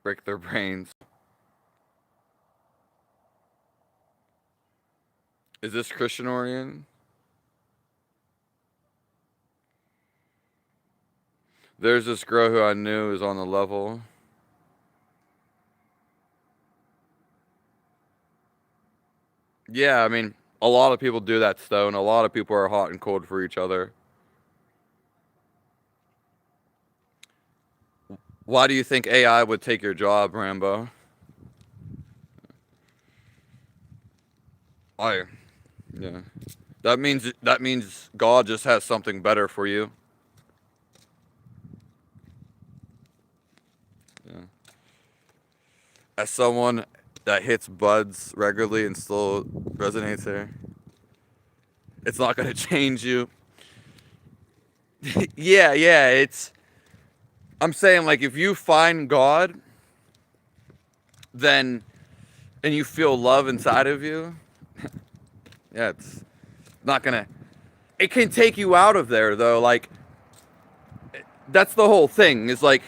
Speaker 1: Break their brains. Is this Christian Orion? There's this girl who I knew is on the level. Yeah, I mean, A lot of people do that, Stone. A lot of people are hot and cold for each other. Why do you think AI would take your job, Rambo? I, yeah. That means God just has something better for you. Yeah. As someone that hits buds regularly and still resonates there, it's not gonna change you. Yeah, yeah. I'm saying, like, if you find God, then and you feel love inside of you, yeah, it's not gonna. It can take you out of there though. Like, that's the whole thing. Is like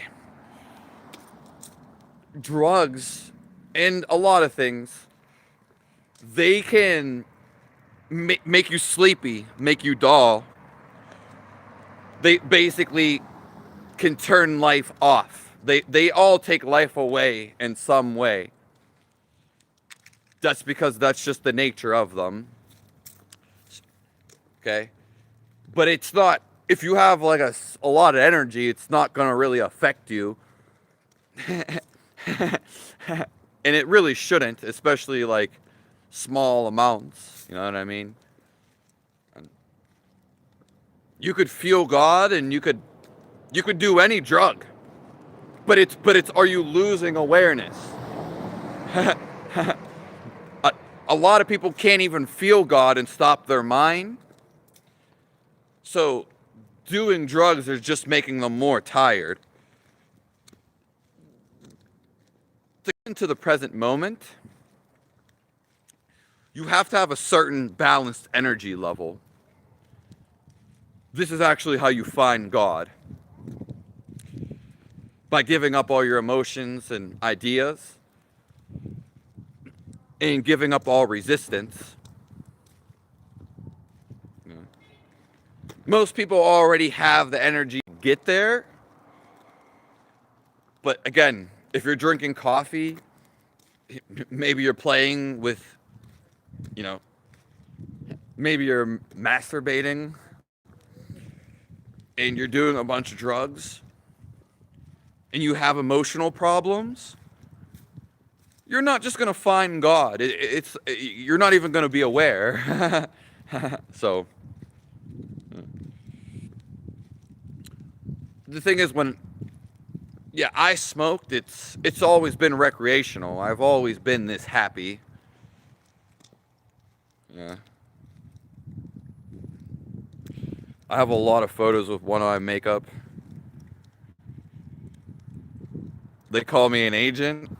Speaker 1: drugs and a lot of things. They can make you sleepy, make you dull. They basically can turn life off. They all take life away in some way. That's because that's just the nature of them. Okay? But it's not, if you have like a lot of energy, it's not going to really affect you. And it really shouldn't, especially like small amounts. You know what I mean? You could feel God and you could do any drug. But it's are you losing awareness? A lot of people can't even feel God and stop their mind. So doing drugs is just making them more tired. To get into the present moment, you have to have a certain balanced energy level. This is actually how you find God. By giving up all your emotions and ideas and giving up all resistance. Yeah. Most people already have the energy to get there. But again, if you're drinking coffee, maybe you're playing with, you know, maybe you're masturbating and you're doing a bunch of drugs and you have emotional problems, you're not just going to find God. You're not even going to be aware. So the thing is, when I smoked, it's always been recreational. I've always been this happy. Yeah. I have a lot of photos with one eye makeup. They call me an agent.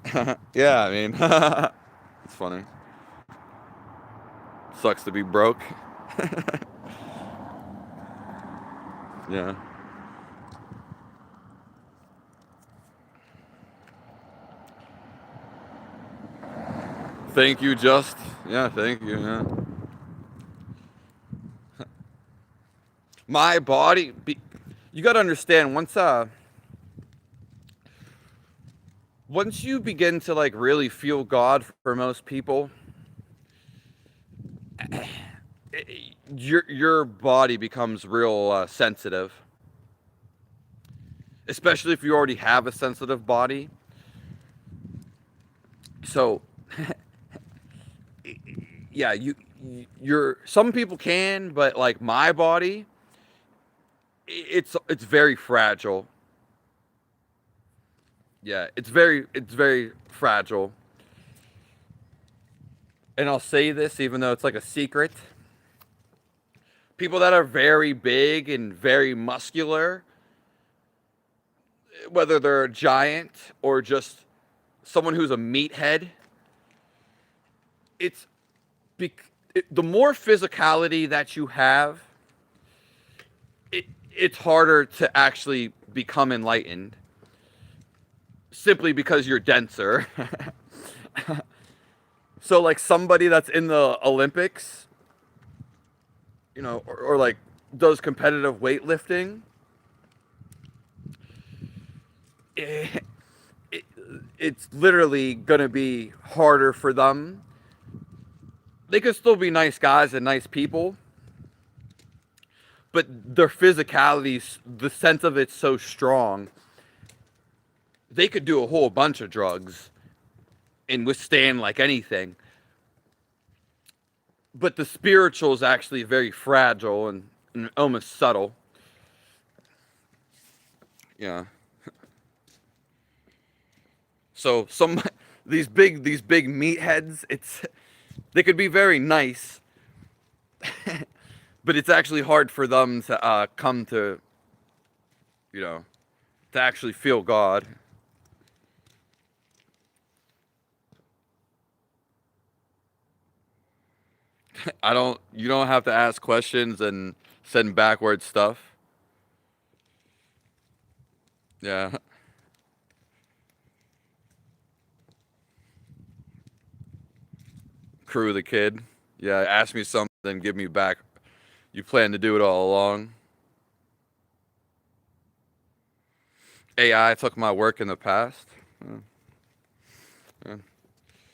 Speaker 1: Yeah, I mean, it's funny. Sucks to be broke. Yeah. Thank you, Just. Yeah, thank you. Yeah. My body, you got to understand, once you begin to like really feel God, for most people, your body becomes real sensitive, especially if you already have a sensitive body. So yeah, you're some people can, but like my body, it's very fragile. Yeah, it's very fragile. And I'll say this even though it's like a secret. People that are very big and very muscular, whether they're a giant or just someone who's a meathead, it's the more physicality that you have, it's harder to actually become enlightened, simply because you're denser. So like somebody that's in the Olympics, or like does competitive weightlifting, it, it's literally gonna be harder for them they could still be nice guys and nice people, but their physicality, the sense of it's so strong, they could do a whole bunch of drugs and withstand like anything. But the spiritual is actually very fragile and almost subtle. Yeah. So these big meatheads, they could be very nice, but it's actually hard for them to come to, you know, to actually feel God. You don't have to ask questions and send backward stuff. Yeah. Crew the kid. Yeah, ask me something, give me back. You plan to do it all along. AI took my work in the past. Yeah. Yeah.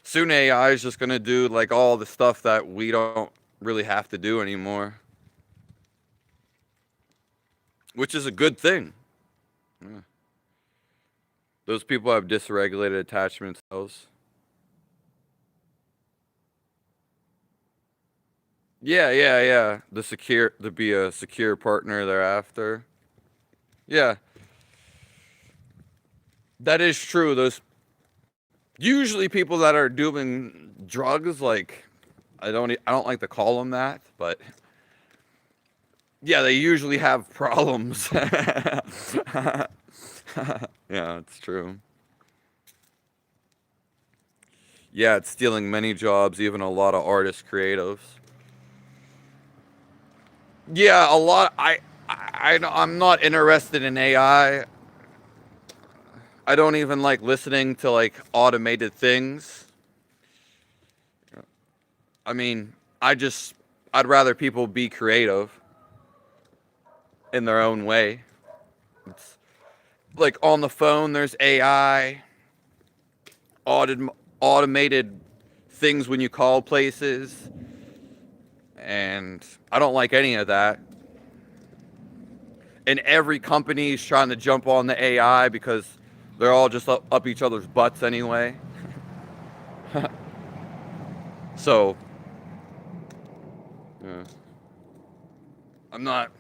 Speaker 1: Soon AI is just gonna do like all the stuff that we don't really have to do anymore, which is a good thing. Yeah. Those people have dysregulated attachment styles. Yeah, yeah, yeah. To be a secure partner thereafter. Yeah, that is true. Those usually people that are doing drugs, like I don't like to call them that, but yeah, they usually have problems. Yeah, it's true. Yeah, it's stealing many jobs, even a lot of artists, creatives. Yeah, a lot. I'm not interested in AI. I don't even like listening to like automated things. I mean, I'd rather people be creative in their own way. It's like on the phone, there's AI, automated things when you call places, and I don't like any of that. And every company is trying to jump on the AI because they're all just up each other's butts anyway. So, yeah, I'm not.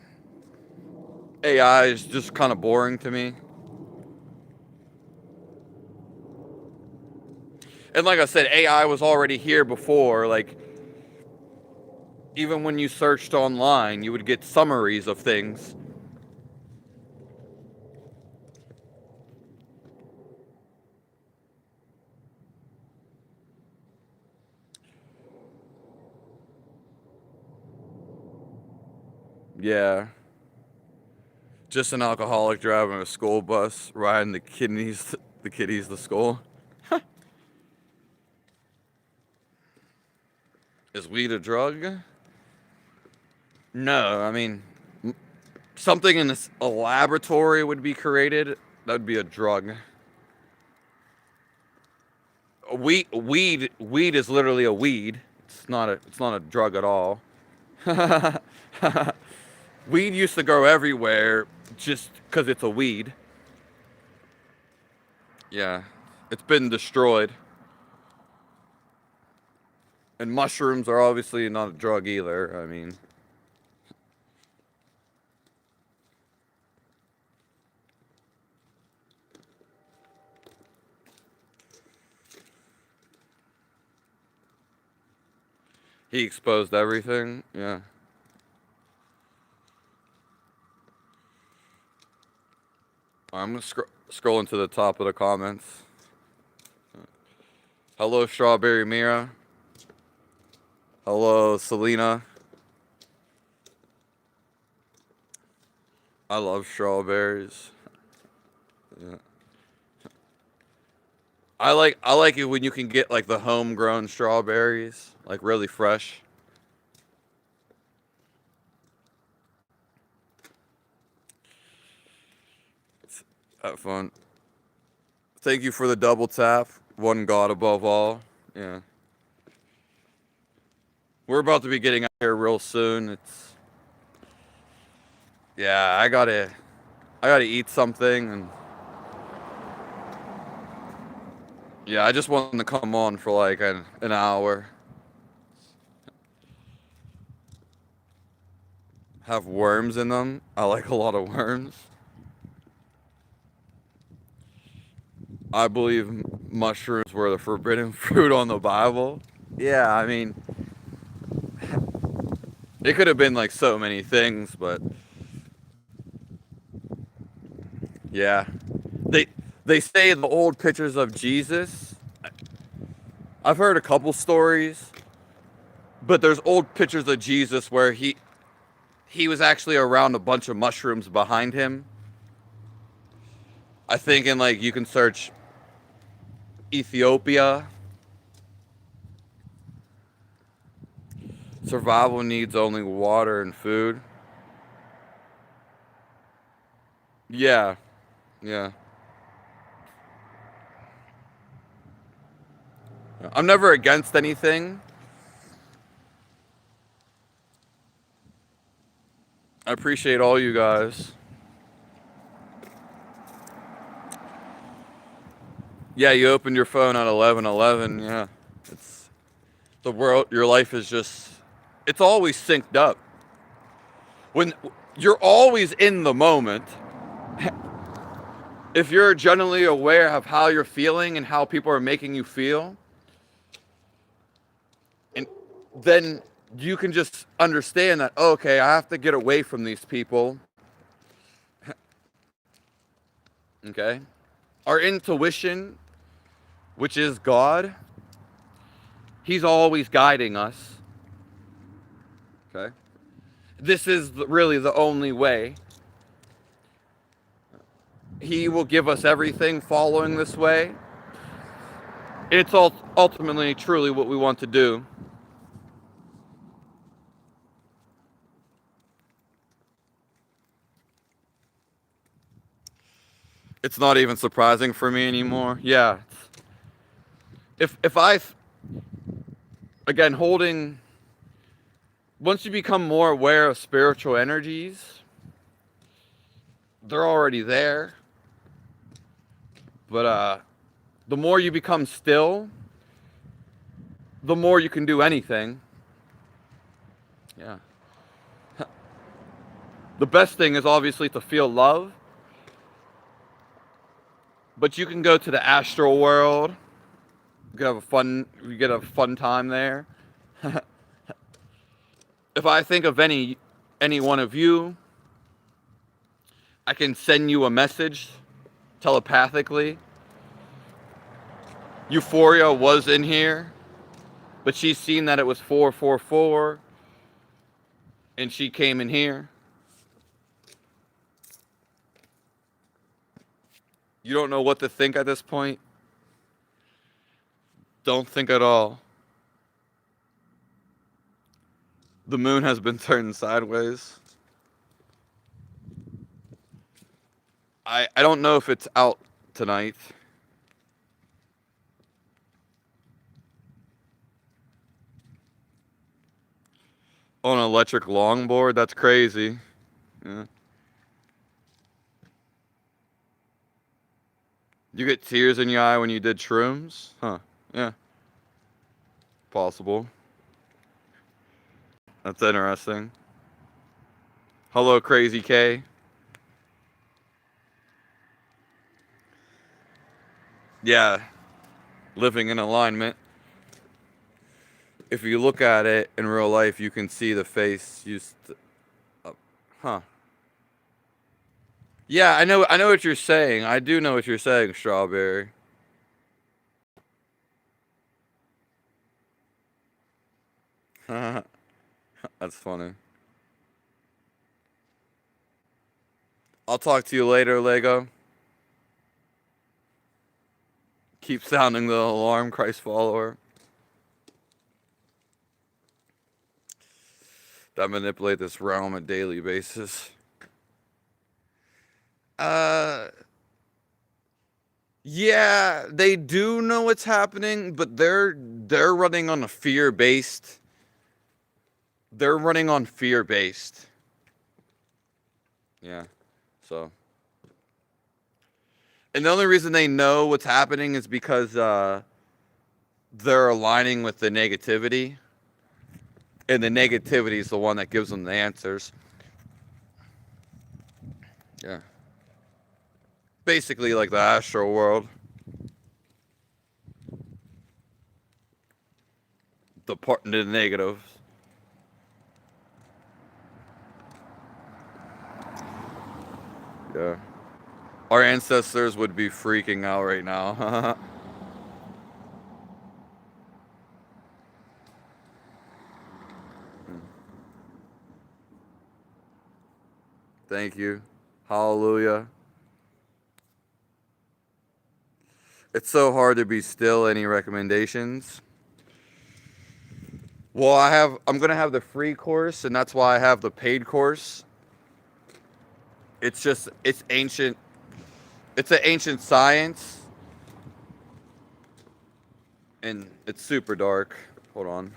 Speaker 1: AI is just kind of boring to me. And like I said, AI was already here before. Like, even when you searched online, you would get summaries of things. Yeah. Just an alcoholic driving a school bus, riding the kiddies to school. Is weed a drug? No, I mean, something in a laboratory would be created. That would be a drug. Weed is literally a weed. It's not a drug at all. Weed used to grow everywhere just because it's a weed. Yeah, it's been destroyed. And mushrooms are obviously not a drug either. I mean, he exposed everything. Yeah. I'm gonna scrolling to the top of the comments. Hello, Strawberry Mira. Hello, Selena. I love strawberries. Yeah. I like it when you can get like the homegrown strawberries, like really fresh. Have fun. Thank you for the double tap. One God above all. Yeah. We're about to be getting out here real soon. Yeah, I gotta eat something, and yeah, I just wanted to come on for like an hour. Have worms in them. I like a lot of worms. I believe mushrooms were the forbidden fruit on the Bible. Yeah, I mean, it could have been like so many things, but yeah. They they say the old pictures of Jesus. I've heard a couple stories, but there's old pictures of Jesus where he was actually around a bunch of mushrooms behind him. I think in like you can search Ethiopia. Survival needs only water and food. Yeah, yeah. I'm never against anything. I appreciate all you guys. Yeah, you opened your phone at 11:11. Yeah, it's the world. Your life is just. It's always synced up. When you're always in the moment, if you're generally aware of how you're feeling and how people are making you feel, and then you can just understand that, oh, okay, I have to get away from these people. Okay, our intuition, which is God, He's always guiding us. Okay, this is really the only way. He will give us everything following this way. It's ultimately truly what we want to do. It's not even surprising for me anymore. Yeah. If I, again, holding, once you become more aware of spiritual energies, they're already there. But the more you become still, the more you can do anything. Yeah. The best thing is obviously to feel love, but you can go to the astral world. You get a fun time there. If I think of any one of you, I can send you a message telepathically. Euphoria was in here, but she's seen that it was 444, and she came in here. You don't know what to think at this point? Don't think at all. The moon has been turned sideways. I don't know if it's out tonight. On an electric longboard? That's crazy. Yeah. You get tears in your eye when you did shrooms? Huh. Yeah. Possible. That's interesting. Hello, Crazy K. Yeah. Living in alignment. If you look at it in real life, you can see the face huh. Yeah, I know what you're saying. I do know what you're saying, Strawberry. That's funny. I'll talk to you later, Lego. Keep sounding the alarm, Christ follower. That manipulate this realm on a daily basis. Uh, yeah, they do know what's happening, but they're running on a fear-based they're running on fear-based. Yeah. So, and the only reason they know what's happening is because they're aligning with the negativity, and the negativity is the one that gives them the answers. Yeah. Basically like the astral world. The negatives. Yeah. Our ancestors would be freaking out right now. Thank you. Hallelujah. It's so hard to be still. Any recommendations? Well, I'm going to have the free course, and that's why I have the paid course. It's ancient. It's an ancient science, and it's super dark. Hold on.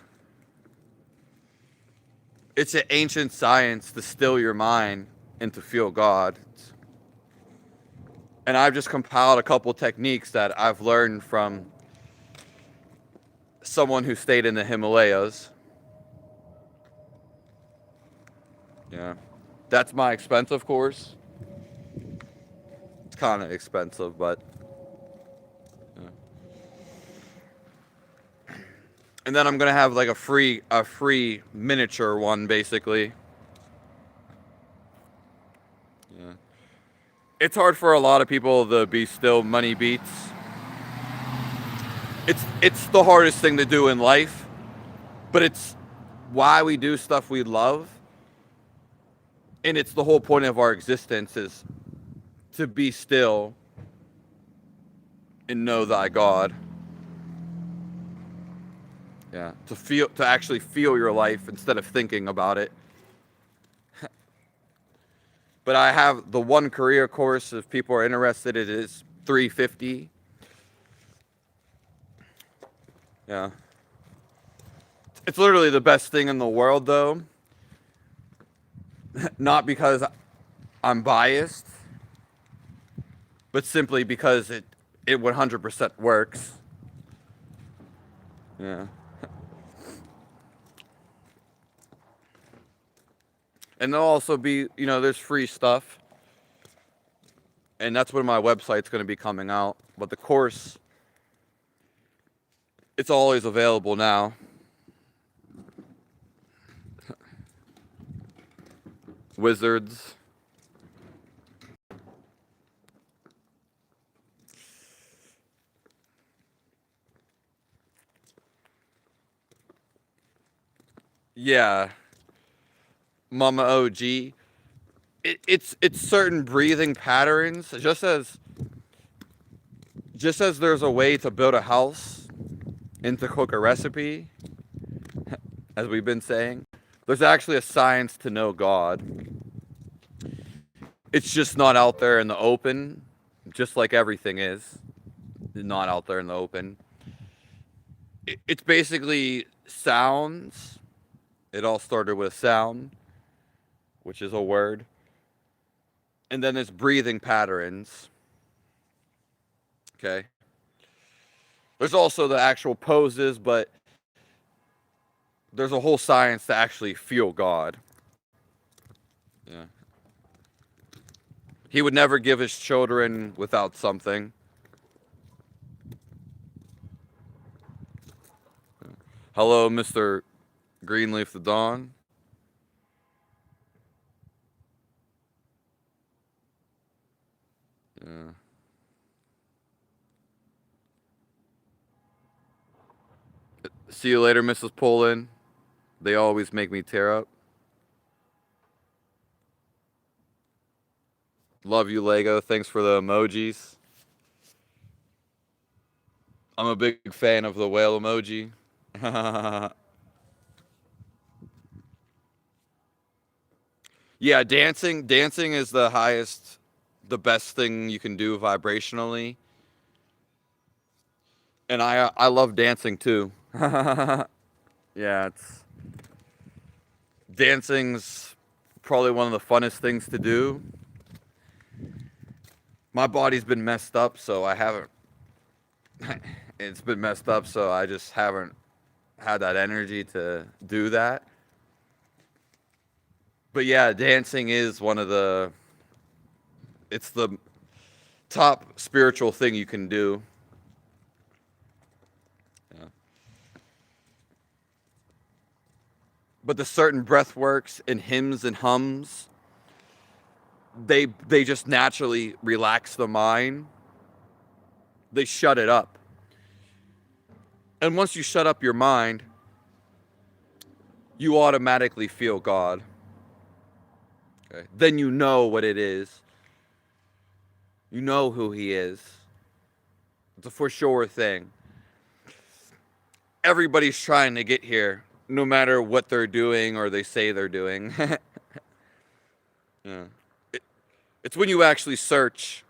Speaker 1: It's an ancient science to still your mind and to feel God. And I've just compiled a couple techniques that I've learned from someone who stayed in the Himalayas. Yeah. That's my expensive course. It's kind of expensive, but yeah. And then I'm going to have like a free miniature one basically. Yeah. It's hard for a lot of people to be still money beats. It's the hardest thing to do in life, but it's why we do stuff we love. And it's the whole point of our existence is to be still and know thy God. Yeah, to actually feel your life instead of thinking about it. But I have the one career course if people are interested. It is $350. Yeah. It's literally the best thing in the world though. Not because I'm biased, but simply because it 100% works. Yeah. And there'll also be, there's free stuff. And that's when my website's going to be coming out. But the course, it's always available now. Wizards. Yeah. Mama OG. It's certain breathing patterns. Just as there's a way to build a house and to cook a recipe, as we've been saying, there's actually a science to know God. It's just not out there in the open, just like everything is not out there in the open. It's basically sounds. It all started with sound, which is a word. And then there's breathing patterns. Okay. There's also the actual poses, but there's a whole science to actually feel God. Yeah. He would never give his children without something. Hello, Mr. Greenleaf the Dawn. Yeah. See you later, Mrs. Poland. They always make me tear up. Love you, Lego. Thanks for the emojis. I'm a big fan of the whale emoji. Yeah, dancing is the best thing you can do vibrationally. And I love dancing too. Yeah, Dancing's probably one of the funnest things to do. My body's been messed up, so I haven't. It's been messed up, so I just haven't had that energy to do that. But yeah, dancing is one of the. It's the top spiritual thing you can do. Yeah. But the certain breath works and hymns and hums, they just naturally relax the mind. They shut it up. And once you shut up your mind, you automatically feel God. Okay? Then you know what it is. You know who He is. It's a for sure thing. Everybody's trying to get here, no matter what they're doing or they say they're doing. Yeah. It's when you actually search,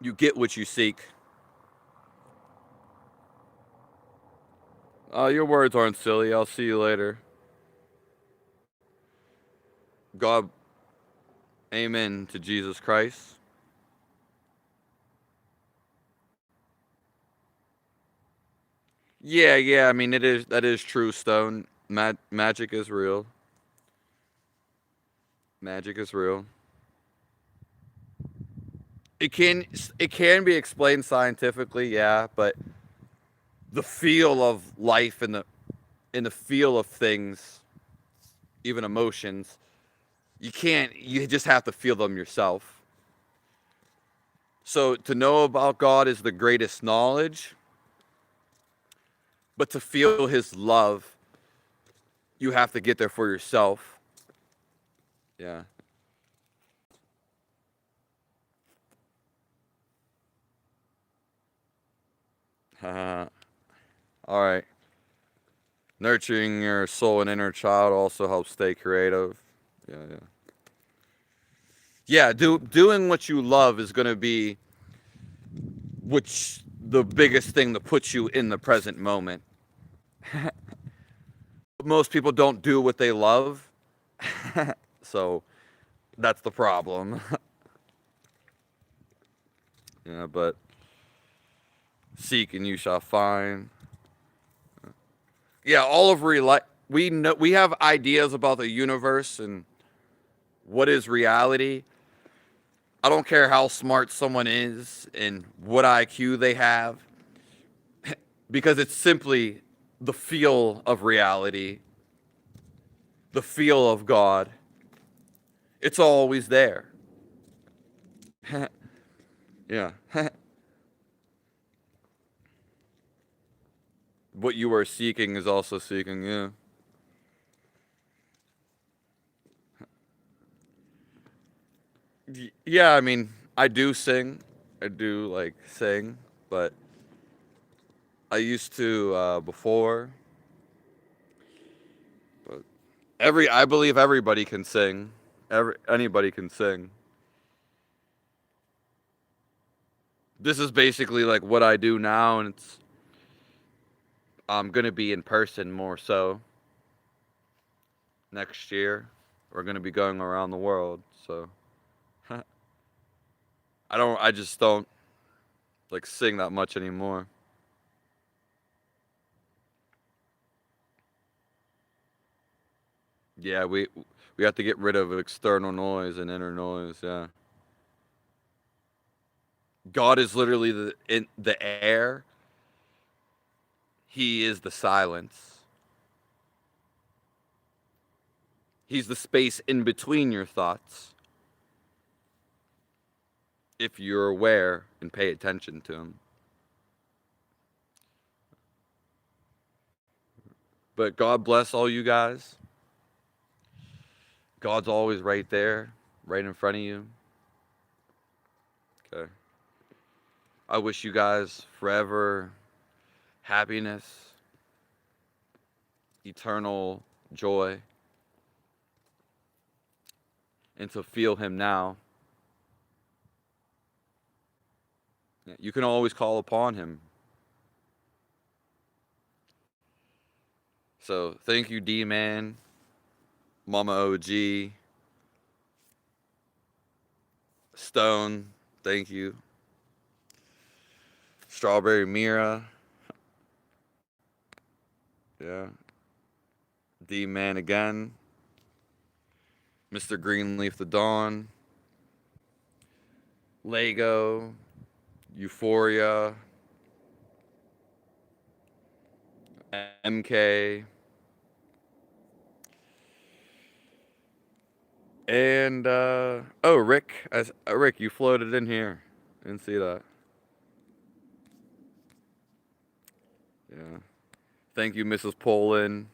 Speaker 1: you get what you seek. Your words aren't silly. I'll see you later. God, amen to Jesus Christ. Yeah. I mean, that is true, Stone. Magic is real. Magic is real. It can it can be explained scientifically, yeah, but the feel of life and the feel of things, even emotions, you can't. You just have to feel them yourself. So to know about God is the greatest knowledge, but to feel His love, you have to get there for yourself. Yeah. All right. Nurturing your soul and inner child also helps stay creative. Yeah. Yeah, doing what you love is going to be which the biggest thing that puts you in the present moment. Most people don't do what they love, so that's the problem. Yeah, but seek and you shall find. Yeah, all of we know we have ideas about the universe and what is reality. I don't care how smart someone is and what IQ they have, because it's simply the feel of reality, the feel of God. It's always there. Yeah. What you are seeking is also seeking, yeah. Yeah, I mean, I do sing. I do like sing, but I used to before. But I believe everybody can sing. Anybody can sing. This is basically like what I do now, and I'm gonna be in person more so next year. We're gonna be going around the world, so I just don't like sing that much anymore. Yeah, we have to get rid of external noise and inner noise. Yeah, God is literally in the air. He is the silence. He's the space in between your thoughts. If you're aware and pay attention to him. But God bless all you guys. God's always right there, right in front of you. Okay. I wish you guys forever happiness, eternal joy, and to feel him now. You can always call upon him. So thank you, D-Man, Mama OG, Stone, thank you, Strawberry Mira, yeah, D-Man again, Mr. Greenleaf the Dawn, Lego, Euphoria, MK, and oh, Rick, Rick, you floated in here. Didn't see that. Yeah. Thank you, Mrs. Poland.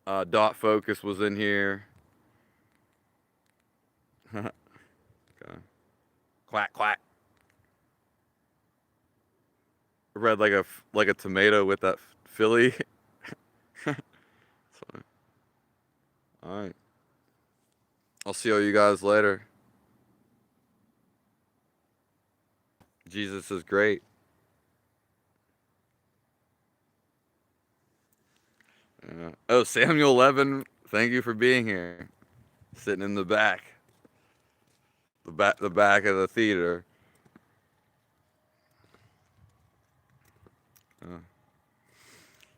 Speaker 1: Dot Focus was in here. Okay. Quack quack. Red like a tomato with that Philly. So, all right. I'll see all you guys later. Jesus is great. Oh, Samuel Levin, thank you for being here. Sitting in the back. The back of the theater.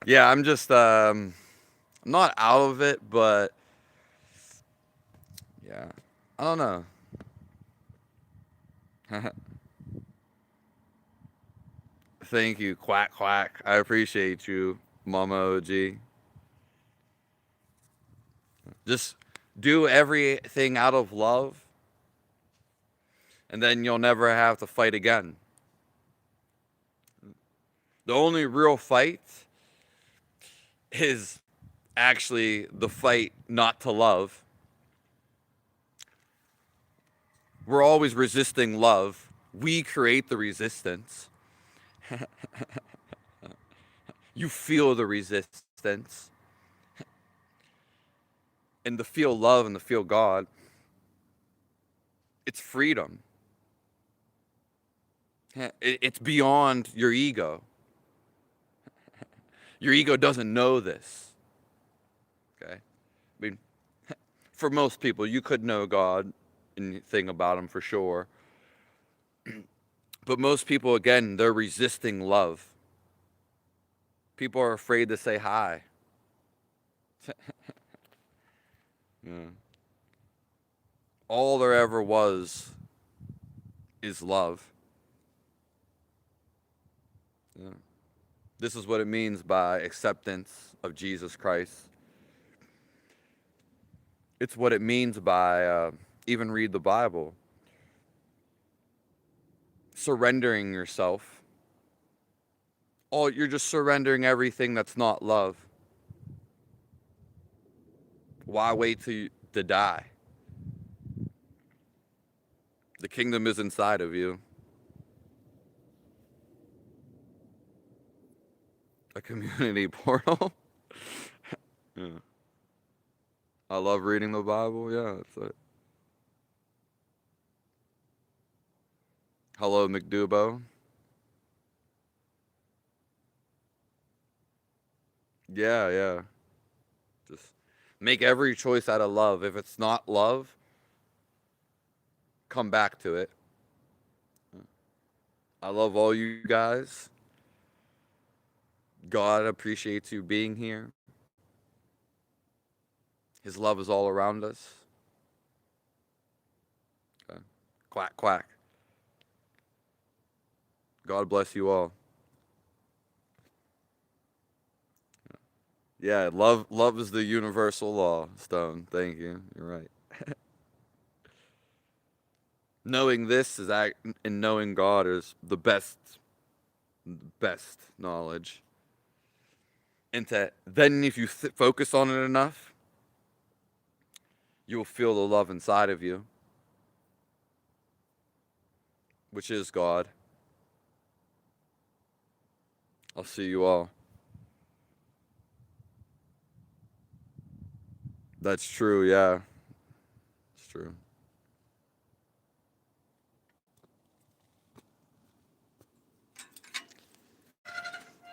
Speaker 1: Yeah, I'm just I'm not out of it, but yeah. I don't know. Thank you, quack quack. I appreciate you, Mama OG. Just do everything out of love, and then you'll never have to fight again. The only real fight is actually the fight not to love. We're always resisting love. We create the resistance. You feel the resistance. And to feel love and to feel God, it's freedom. It's beyond your ego. Your ego doesn't know this. Okay? I mean, for most people, you could know God and think about Him for sure. But most people, again, they're resisting love. People are afraid to say hi. Yeah. All there ever was is love. Yeah. This is what it means by acceptance of Jesus Christ. It's what it means by even read the Bible. Surrendering yourself. Oh, you're just surrendering everything that's not love. Why wait to die? The kingdom is inside of you. A community portal. Yeah. I love reading the Bible. Yeah, that's it. Hello, McDubo. Yeah, yeah. Just make every choice out of love. If it's not love, come back to it. I love all you guys. God appreciates you being here. His love is all around us. Okay. Quack, quack. God bless you all. Yeah, love is the universal law, Stone. Thank you. You're right. Knowing this is and knowing God is the best knowledge. And then if you focus on it enough, you will feel the love inside of you, which is God. I'll see you all. That's true, yeah. It's true.